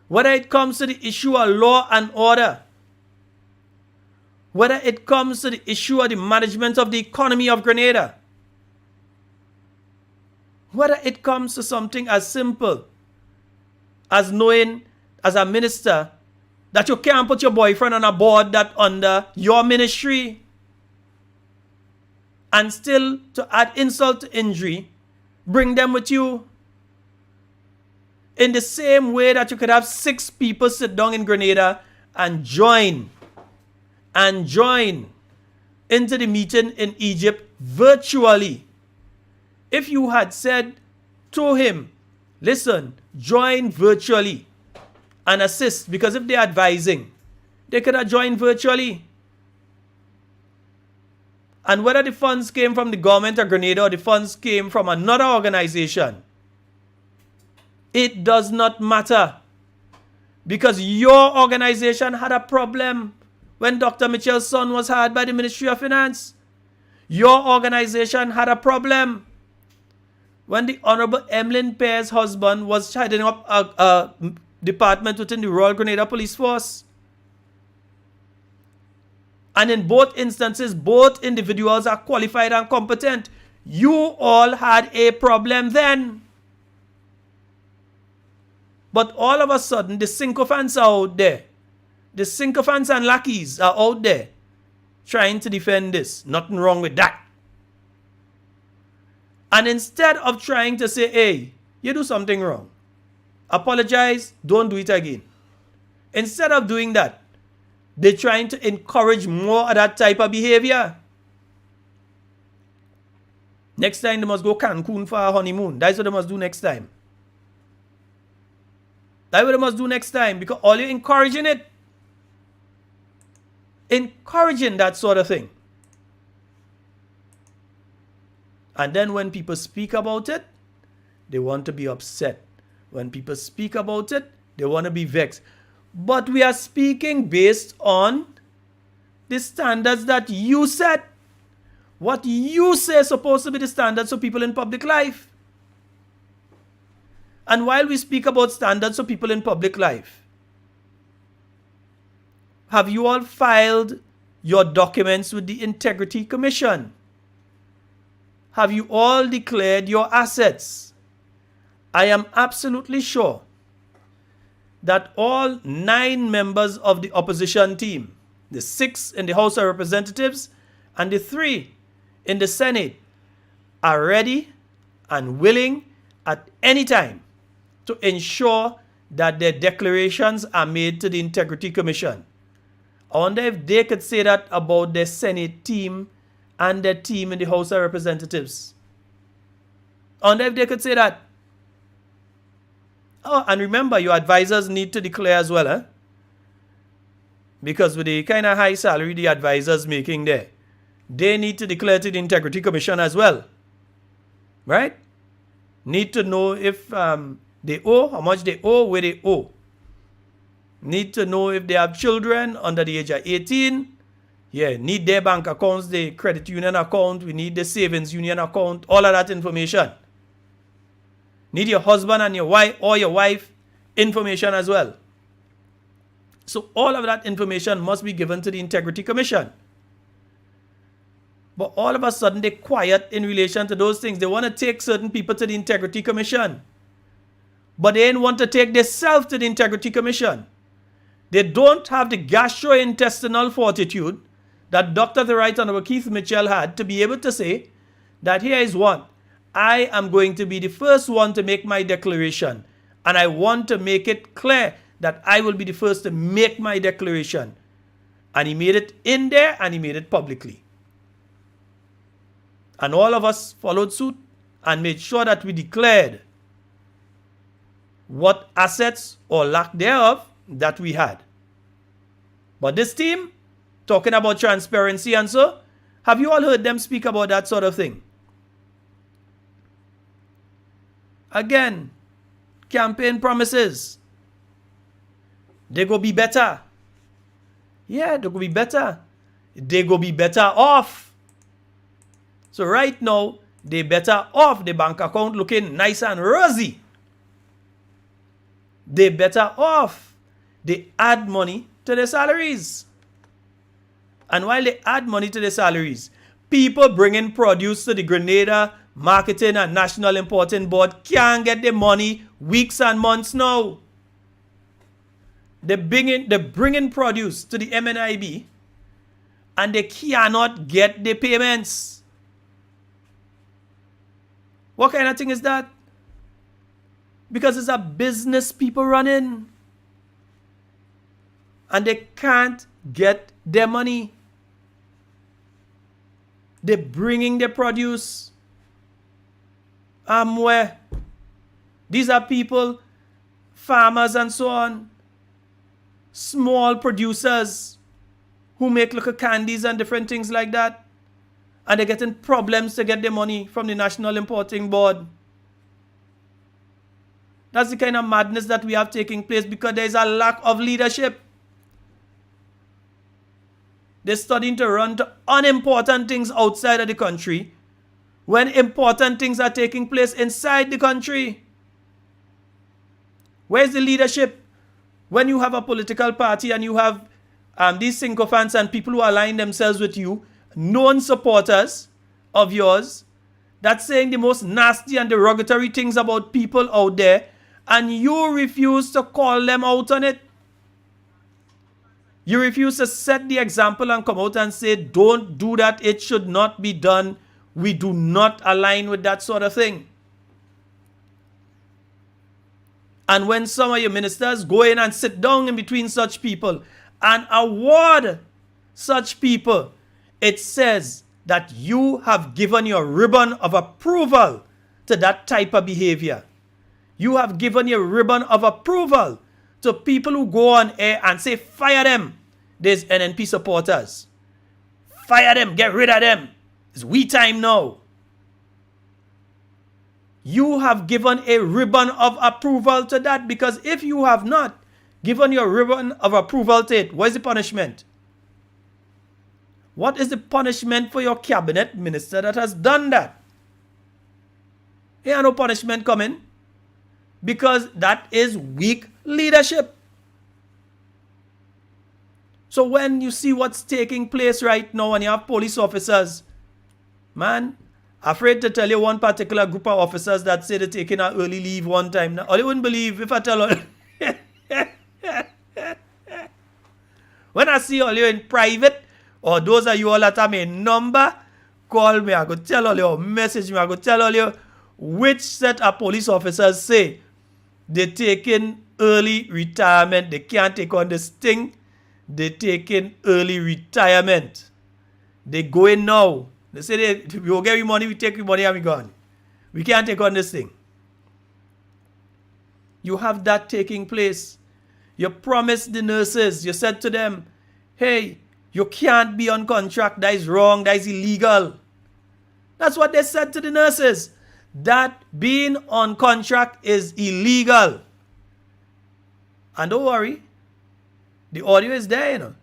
Whether it comes to the issue of law and order, whether it comes to the issue of the management of the economy of Grenada, whether it comes to something as simple as knowing as a minister that you can't put your boyfriend on a board that under your ministry, and still to add insult to injury, bring them with you. In the same way that you could have 6 people sit down in Grenada and join into the meeting in Egypt virtually. If you had said to him, listen, join virtually and assist, because if they're advising, they could have joined virtually. And whether the funds came from the government of Grenada or the funds came from another organization, it does not matter, because your organization had a problem when Dr. Mitchell's son was hired by the Ministry of Finance. Your organization had a problem when the Honorable Emlyn Pear's husband was heading up a department within the Royal Grenada Police Force. And in both instances, both individuals are qualified and competent. You all had a problem then. But all of a sudden, the sycophants are out there. The sycophants and lackeys are out there trying to defend this. Nothing wrong with that. And instead of trying to say, hey, you do something wrong, apologize, don't do it again. Instead of doing that, they're trying to encourage more of that type of behavior. Next time, they must go Cancun for a honeymoon. That's what they must do next time. That's what they must do next time, because all you're encouraging it. Encouraging that sort of thing. And then when people speak about it, they want to be upset. When people speak about it, they want to be vexed. But we are speaking based on the standards that you set. What you say is supposed to be the standards for people in public life. And while we speak about standards for people in public life, have you all filed your documents with the Integrity Commission? Have you all declared your assets? I am absolutely sure that all 9 members of the opposition team, the 6 in the House of Representatives and the 3 in the Senate are ready and willing at any time to ensure that their declarations are made to the Integrity Commission. I wonder if they could say that about their Senate team and their team in the House of Representatives. I wonder if they could say that. Oh, and remember, your advisors need to declare as well, because with the kind of high salary the advisors making there, they need to declare to the Integrity Commission as well. Right? Need to know if they owe, how much they owe, where they owe. Need to know if they have children under the age of 18. Yeah, need their bank accounts, the credit union account. We need the savings union account. All of that information. Need your husband and your wife or your wife information as well. So all of that information must be given to the Integrity Commission. But all of a sudden they're quiet in relation to those things. They want to take certain people to the Integrity Commission. But they ain't want to take themselves to the Integrity Commission. They don't have the gastrointestinal fortitude that Dr. the Right Honorable Keith Mitchell had to be able to say that here is one. I am going to be the first one to make my declaration. And I want to make it clear that I will be the first to make my declaration. And he made it in there and he made it publicly. And all of us followed suit and made sure that we declared what assets or lack thereof that we had. But this team, talking about transparency and so, have you all heard them speak about that sort of thing? Again, campaign promises. They go be better. Yeah, they go be better. They go be better off. So right now, they better off. The bank account looking nice and rosy. They better off. They add money to their salaries. And while they add money to their salaries, people bringing produce to the Grenada Marketing and National Importing Board can't get the money weeks and months now. They're bringing produce to the MNIB and they cannot get the payments. What kind of thing is that? Because it's a business people running. And they can't get their money. They're bringing the produce. Where? These are people, farmers and so on. Small producers who make little candies and different things like that. And they're getting problems to get their money from the National Importing Board. That's the kind of madness that we have taking place because there's a lack of leadership. They're starting to run to unimportant things outside of the country when important things are taking place inside the country. Where's the leadership? When you have a political party and you have these sycophants and people who align themselves with you, known supporters of yours, that's saying the most nasty and derogatory things about people out there, and you refuse to call them out on it. You refuse to set the example and come out and say, don't do that, it should not be done. We do not align with that sort of thing. And when some of your ministers go in and sit down in between such people and award such people, it says that you have given your ribbon of approval to that type of behavior. You have given your ribbon of approval to people who go on air and say, fire them. There's NNP supporters. Fire them, get rid of them. It's we time now. You have given a ribbon of approval to that, because if you have not given your ribbon of approval to it, what is the punishment? What is the punishment for your cabinet minister that has done that? There no punishment coming, because that is weak leadership. So when you see what's taking place right now and you have police officers, man, afraid to tell you one particular group of officers that say they're taking an early leave one time. Now, you wouldn't believe if I tell all. When I see all you in private, Or those of you all that have my number, call me. I go tell all you, message me. I go tell all you which set of police officers say they taking early retirement. They can't take on this thing. They taking early retirement. They going now. They say we will get your money, we take your money and we gone. We can't take on this thing. You have that taking place. You promised the nurses, you said to them, hey, you can't be on contract. That is wrong. That is illegal. That's what they said to the nurses. That being on contract is illegal. And don't worry, the audio is there, you know.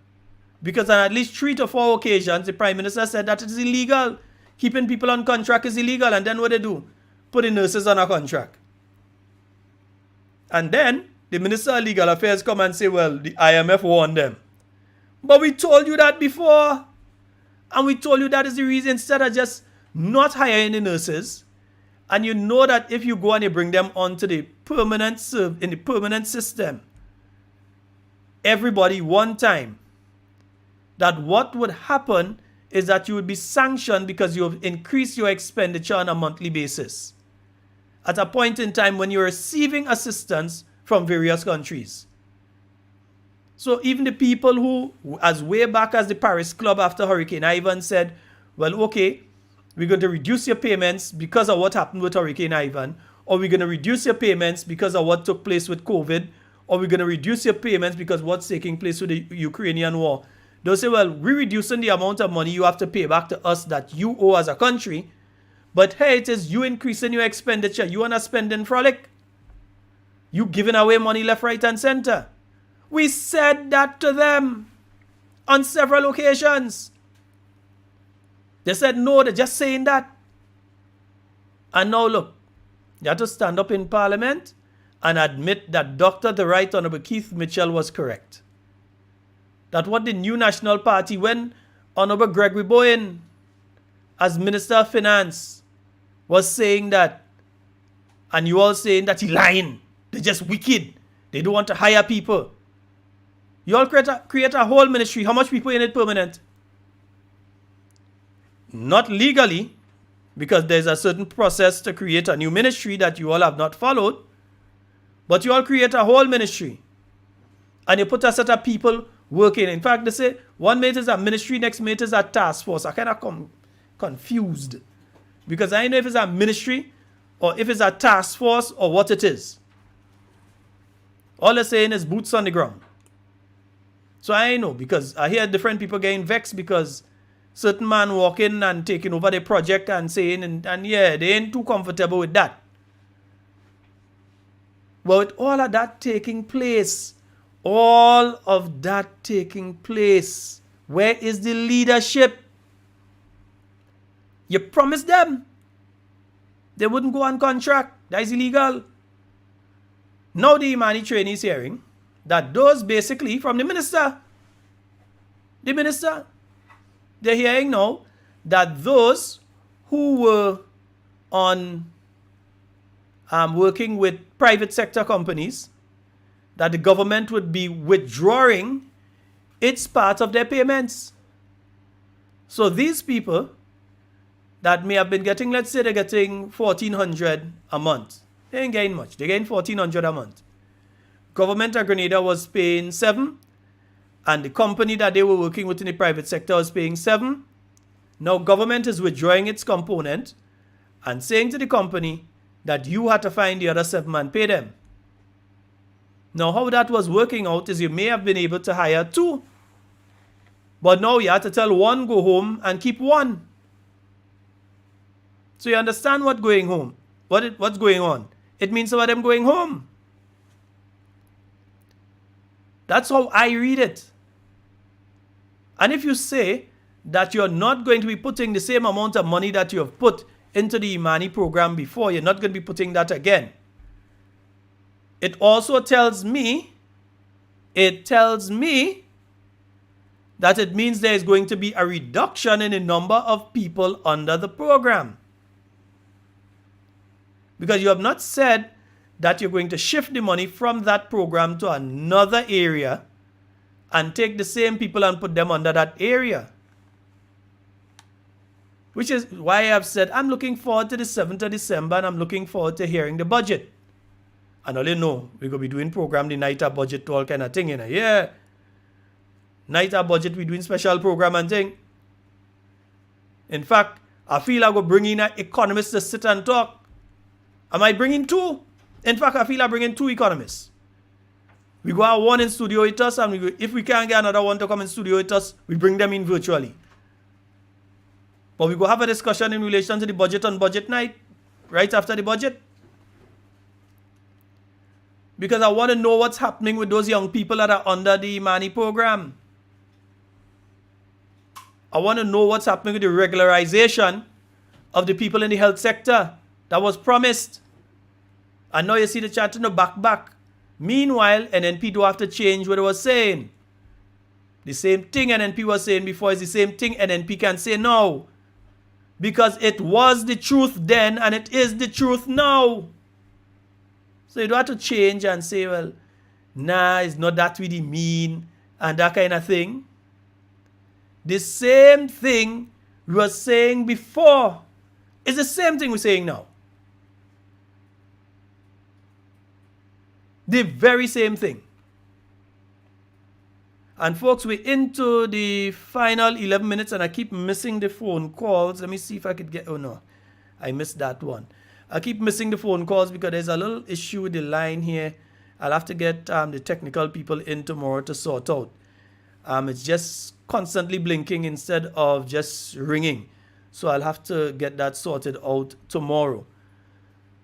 Because on at least 3 to 4 occasions, the Prime Minister said that it is illegal. Keeping people on contract is illegal. And then what they do? Put the nurses on a contract. And then the Minister of Legal Affairs come and say, well, the IMF warned them. But we told you that before. And we told you that is the reason, instead of just not hiring the nurses. And you know that if you go and you bring them onto the permanent system, everybody one time, that what would happen is that you would be sanctioned because you have increased your expenditure on a monthly basis at a point in time when you're receiving assistance from various countries. So even the people who, as way back as the Paris Club after Hurricane Ivan said, well, okay, we're going to reduce your payments because of what happened with Hurricane Ivan, or we're going to reduce your payments because of what took place with COVID, or we're going to reduce your payments because of what's taking place with the Ukrainian war. They'll say, well, we're reducing the amount of money you have to pay back to us that you owe as a country, but hey, it is you increasing your expenditure. You want to spend in frolic. You giving away money left, right, and center. We said that to them on several occasions. They said, no, they're just saying that. And now look, you have to stand up in Parliament and admit that The Right Honorable Keith Mitchell was correct. That what the New National Party, when Honorable Gregory Bowen, as Minister of Finance, was saying that, and you all saying that he's lying, they're just wicked, they don't want to hire people. You all create a whole ministry. How much people in it permanent? Not legally, because there's a certain process to create a new ministry that you all have not followed. But you all create a whole ministry. And you put a set of people working. In fact, they say one minute is a ministry, next minute is a task force. I kind of confused. Because I don't know if it's a ministry or if it's a task force or what it is. All they're saying is boots on the ground. So I know, because I hear different people getting vexed because certain man walking and taking over the project and saying, and yeah, they ain't too comfortable with that. But with all of that taking place, where is the leadership? You promised them they wouldn't go on contract. That is illegal. Now the Imani trainee is hearing that those basically from the minister, they're hearing now that those who were on working with private sector companies, that the government would be withdrawing its part of their payments. So these people that may have been getting, let's say they're getting $1,400 a month. They ain't getting much. They're getting $1,400 a month. Government of Grenada was paying $7,000, and the company that they were working with in the private sector was paying $7,000. Now government is withdrawing its component and saying to the company that you had to find the other $7,000 and pay them. Now how that was working out is you may have been able to hire 2, but now you have to tell 1 go home and keep 1. So you understand what's going on? It means some of them going home. That's how I read it. And if you say that you're not going to be putting the same amount of money that you have put into the Imani program before, you're not going to be putting that again. It also tells me that it means there is going to be a reduction in the number of people under the program. Because you have not said that you're going to shift the money from that program to another area and take the same people and put them under that area. Which is why I have said I'm looking forward to the 7th of December and I'm looking forward to hearing the budget. And all you know, we're going to be doing program the night of budget to all kind of thing, you know. Yeah. Night of budget, we doing special program and thing. In fact, I feel I go bring in an economist to sit and talk. I might bring in two. In fact, I feel I bring in two economists. We go have one in studio with us, and if we can't get another one to come in studio with us, we bring them in virtually. But we go have a discussion in relation to the budget on budget night, right after the budget. Because I want to know what's happening with those young people that are under the money program. I want to know what's happening with the regularization of the people in the health sector that was promised. And now you see the chat in the back. Meanwhile, NNP do have to change what it was saying. The same thing NNP was saying before is the same thing NNP can say now. Because it was the truth then and it is the truth now. So you don't have to change and say, well, nah, it's not that we mean and that kind of thing. The same thing we were saying before is the same thing we're saying now. The very same thing. And folks, we're into the final 11 minutes and I keep missing the phone calls. Let me see if I could get, oh no, I missed that one. I keep missing the phone calls because there's a little issue with the line here. I'll have to get the technical people in tomorrow to sort out. It's just constantly blinking instead of just ringing. So I'll have to get that sorted out tomorrow.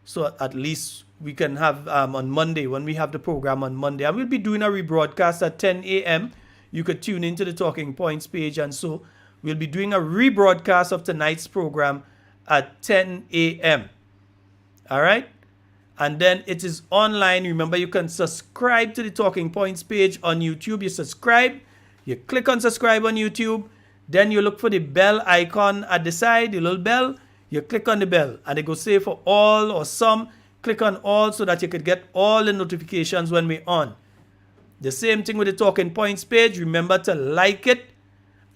So at least we can have on Monday, when we have the program on Monday. I will be doing a rebroadcast at 10 a.m. You could tune into the Talking Points page. And so we'll be doing a rebroadcast of tonight's program at 10 a.m. All right? And then it is online. Remember, you can subscribe to the Talking Points page on YouTube. You subscribe. You click on subscribe on YouTube. Then you look for the bell icon at the side, the little bell. You click on the bell. And it goes say for all or some. Click on all so that you could get all the notifications when we're on. The same thing with the Talking Points page. Remember to like it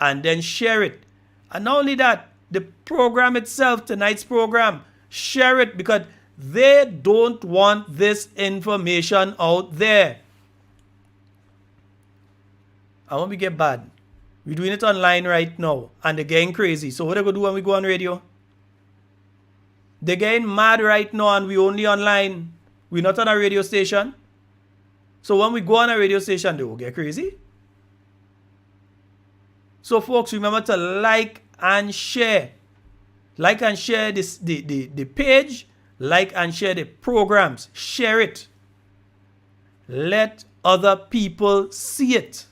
and then share it. And not only that, the program itself, tonight's program, share it because they don't want this information out there. And when we get bad, we're doing it online right now and they're getting crazy. So what are they going to do when we go on radio? They're getting mad right now and we only online. We're not on a radio station. So when we go on a radio station, they will get crazy. So folks, remember to like and share. Like and share this, the page. Like and share the programs. Share it. Let other people see it.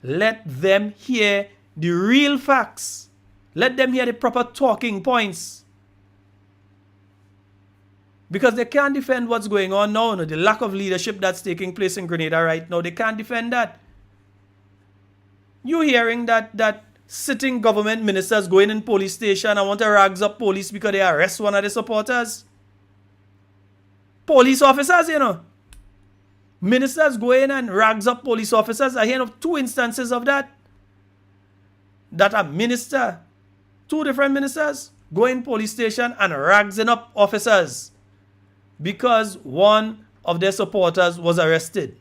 Let them hear the real facts. Let them hear the proper talking points. Because they can't defend what's going on now. The lack of leadership that's taking place in Grenada right now, they can't defend that. You hearing that sitting government ministers going in police station and want to rags up police because they arrest one of the supporters? Police officers, you know. Ministers go in and rags up police officers. I hear of 2 instances of that. That a minister, 2 different ministers, go in police station and ragsing up officers because one of their supporters was arrested.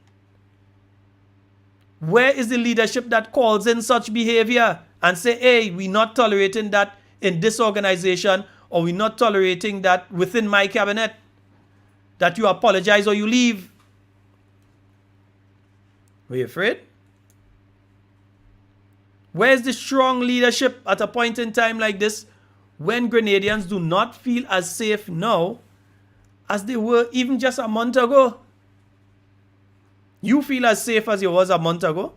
Where is the leadership that calls in such behavior and say, hey, we're not tolerating that in this organization or we're not tolerating that within my cabinet, that you apologize or you leave? Were you afraid? Where's the strong leadership at a point in time like this when Grenadians do not feel as safe now as they were even just a month ago? You feel as safe as you was a month ago?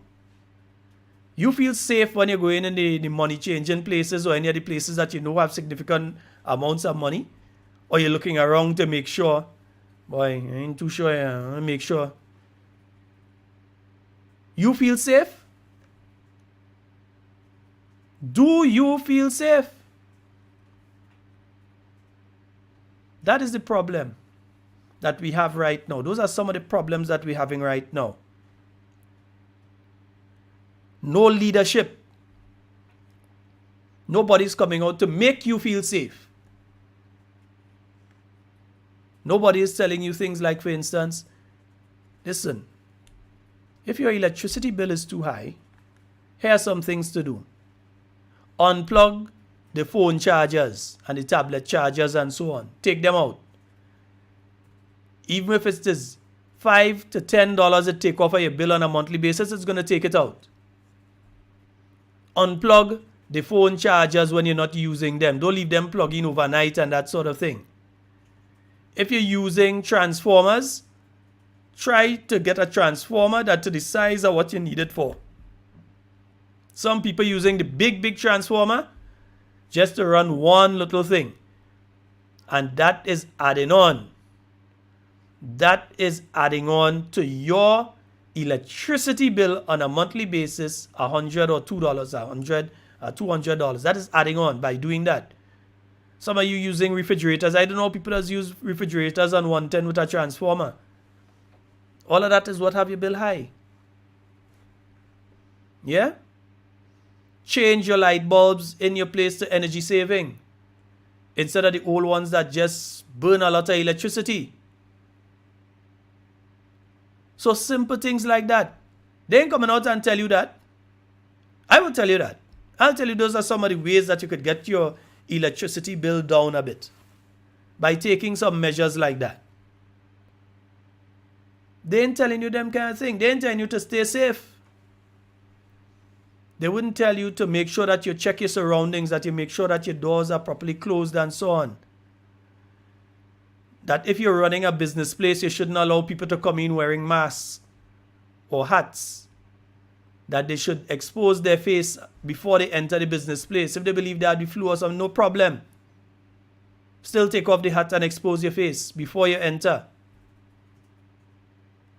You feel safe when you're going in the money changing places or any of the places that you know have significant amounts of money? Or you're looking around to make sure, boy, I ain't too sure, I want to make sure. You feel safe? Do you feel safe? That is the problem that we have right now. Those are some of the problems that we're having right now. No leadership. Nobody's coming out to make you feel safe. Nobody is telling you things like, for instance, listen, if your electricity bill is too high, here are some things to do. Unplug the phone chargers and the tablet chargers and so on. Take them out. Even if it is $5 to $10 it take off of your bill on a monthly basis, it's going to take it out. Unplug the phone chargers when you're not using them. Don't leave them plugged in overnight and that sort of thing. If you're using transformers, try to get a transformer that to the size of what you need it for. Some people using the big transformer just to run one little thing. And that is adding on. That is adding on to your electricity bill on a monthly basis, $100 or $2, $200. That is adding on by doing that. Some of you using refrigerators. I don't know people that use refrigerators on 110 with a transformer. All of that is what have your bill high. Yeah? Change your light bulbs in your place to energy saving instead of the old ones that just burn a lot of electricity. So simple things like that. They ain't coming out and tell you that. I will tell you that. I'll tell you those are some of the ways that you could get your electricity bill down a bit by taking some measures like that. They ain't telling you them kind of thing. They ain't telling you to stay safe. They wouldn't tell you to make sure that you check your surroundings, that you make sure that your doors are properly closed and so on. That if you're running a business place, you shouldn't allow people to come in wearing masks or hats. That they should expose their face before they enter the business place. If they believe they have the flu or something, no problem. Still take off the hat and expose your face before you enter.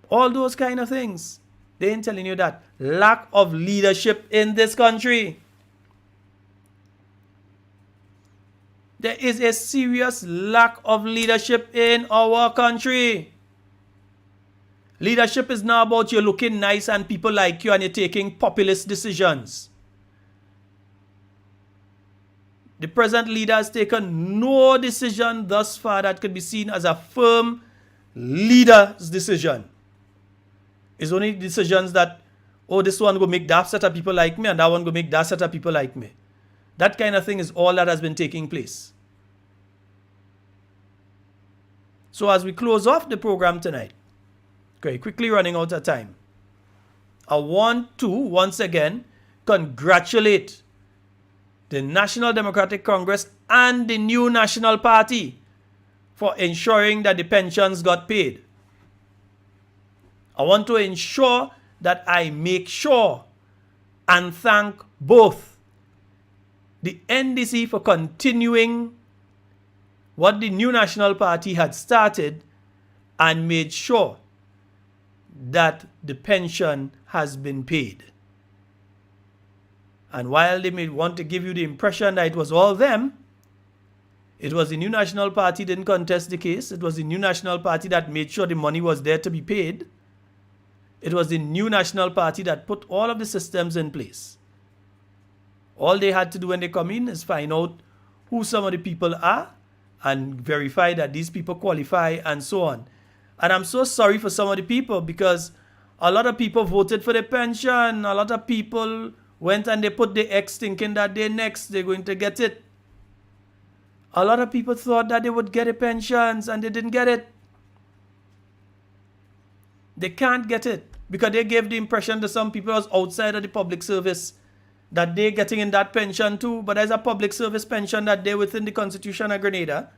All those kind of things. They ain't telling you that. Lack of leadership in this country. There is a serious lack of leadership in our country. Leadership is not about you looking nice and people like you and you're taking populist decisions. The present leader has taken no decision thus far that could be seen as a firm leader's decision. It's only decisions that, oh, this one go make that set of people like me and that one go make that set of people like me. That kind of thing is all that has been taking place. So as we close off the program tonight, okay, quickly running out of time, I want to once again congratulate the National Democratic Congress and the new National Party for ensuring that the pensions got paid. I want to ensure that I make sure and thank both the NDC for continuing what the new National Party had started and made sure that the pension has been paid. And while they may want to give you the impression that it was all them, it was the new National Party didn't contest the case. It was the new National Party that made sure the money was there to be paid. It was the new National Party that put all of the systems in place. All they had to do when they come in is find out who some of the people are and verify that these people qualify and so on. And I'm so sorry for some of the people because a lot of people voted for the pension. A lot of people went and they put the X thinking that they're going to get it. A lot of people thought that they would get the pensions and they didn't get it. They can't get it because they gave the impression to some people was outside of the public service that they're getting in that pension too. But there's a public service pension that they're within the Constitution of Grenada.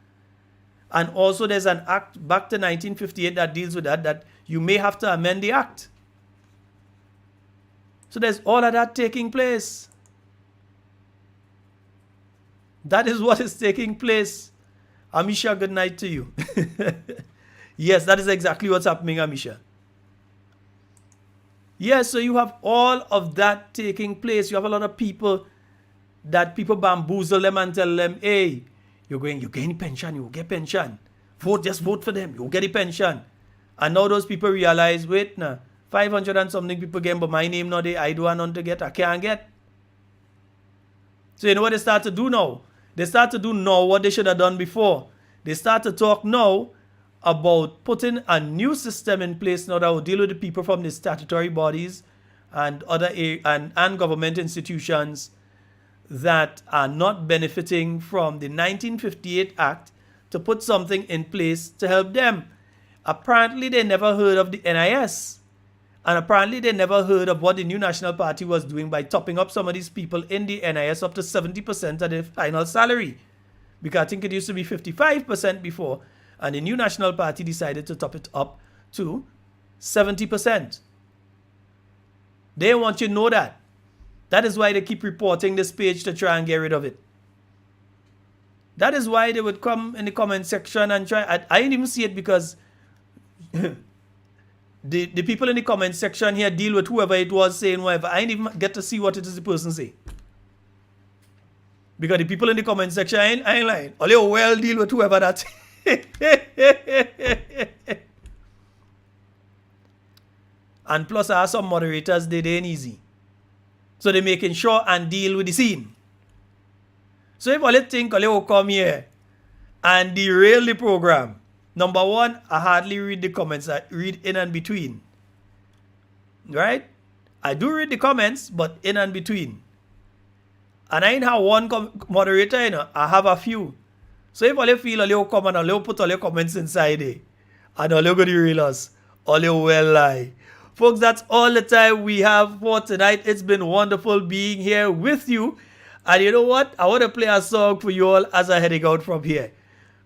And also there's an act back to 1958 that deals with that you may have to amend the act. So there's all of that taking place. That is what is taking place. Amisha, good night to you. Yes, that is exactly what's happening, Amisha. Yes, so you have all of that taking place. You have a lot of people that people bamboozle them and tell them, hey, you're getting pension, you'll get pension. Just vote for them, you'll get a pension. And now those people realize, wait, 500 and something people get, but my name now, I don't want none to get, I can't get. So you know what they start to do now? They start to do now what they should have done before. They start to talk now about putting a new system in place now that will deal with the people from the statutory bodies and other and government institutions that are not benefiting from the 1958 Act to put something in place to help them. Apparently, they never heard of the NIS. And apparently, they never heard of what the New National Party was doing by topping up some of these people in the NIS up to 70% of their final salary. Because I think it used to be 55% before. And the New National Party decided to top it up to 70%. They want you to know that. That is why they keep reporting this page to try and get rid of it. That is why they would come in the comment section and try. I didn't even see it because the people in the comment section here deal with whoever it was saying whatever. I didn't even get to see what it is the person say. Because the people in the comment section, I ain't lying. All you well deal with whoever that. And plus I have some moderators, they ain't easy. So they're making sure and deal with the scene. So if all you think all you will come here and derail the program, number one, I hardly read the comments. I read in and between. Right? I do read the comments, but in and between. And I ain't have one moderator, you know. I have a few. So if all you feel all you come and all you put all your comments inside there, and all you go derail us, all you well lie. Folks, that's all the time we have for tonight. It's been wonderful being here with you. And you know what? I want to play a song for you all as I heading out from here.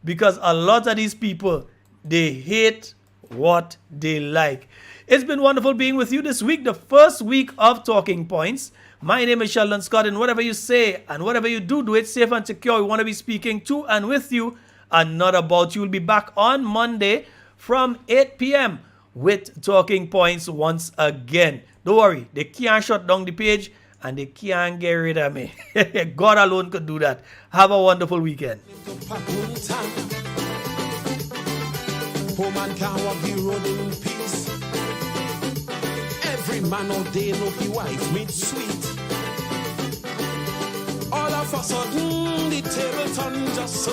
Because a lot of these people, they hate what they like. It's been wonderful being with you this week, the first week of Talking Points. My name is Sheldon Scott, and whatever you say and whatever you do, do it safe and secure. We want to be speaking to and with you and not about you. We'll be back on Monday from 8 p.m. with Talking Points once again. Don't worry, they can't shut down the page and they can't get rid of me. God alone could do that. Have a wonderful weekend. Poor man can't walk the road in peace. Every man out there know his wife meat sweet. All of a sudden the table turn just so.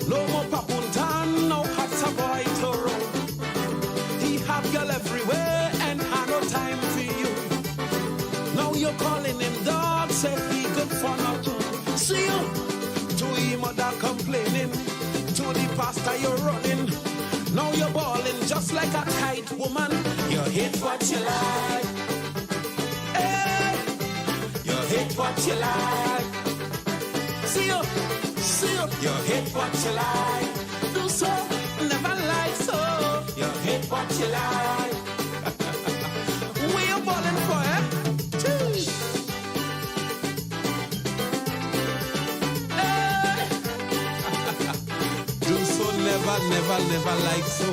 No more papuntan, no hats a boy to roll. He have girl everywhere and had no time for you. Now you're calling him dog, say he good for nothing. See you to him mother complaining. To the pastor you're running. Now you're balling just like a kite woman. You hate what you like. Hey, you hate what you like. See you, you hate what you like. Do so, never like so. You hate what you like. We are balling for it. Hey. Do so, never like so.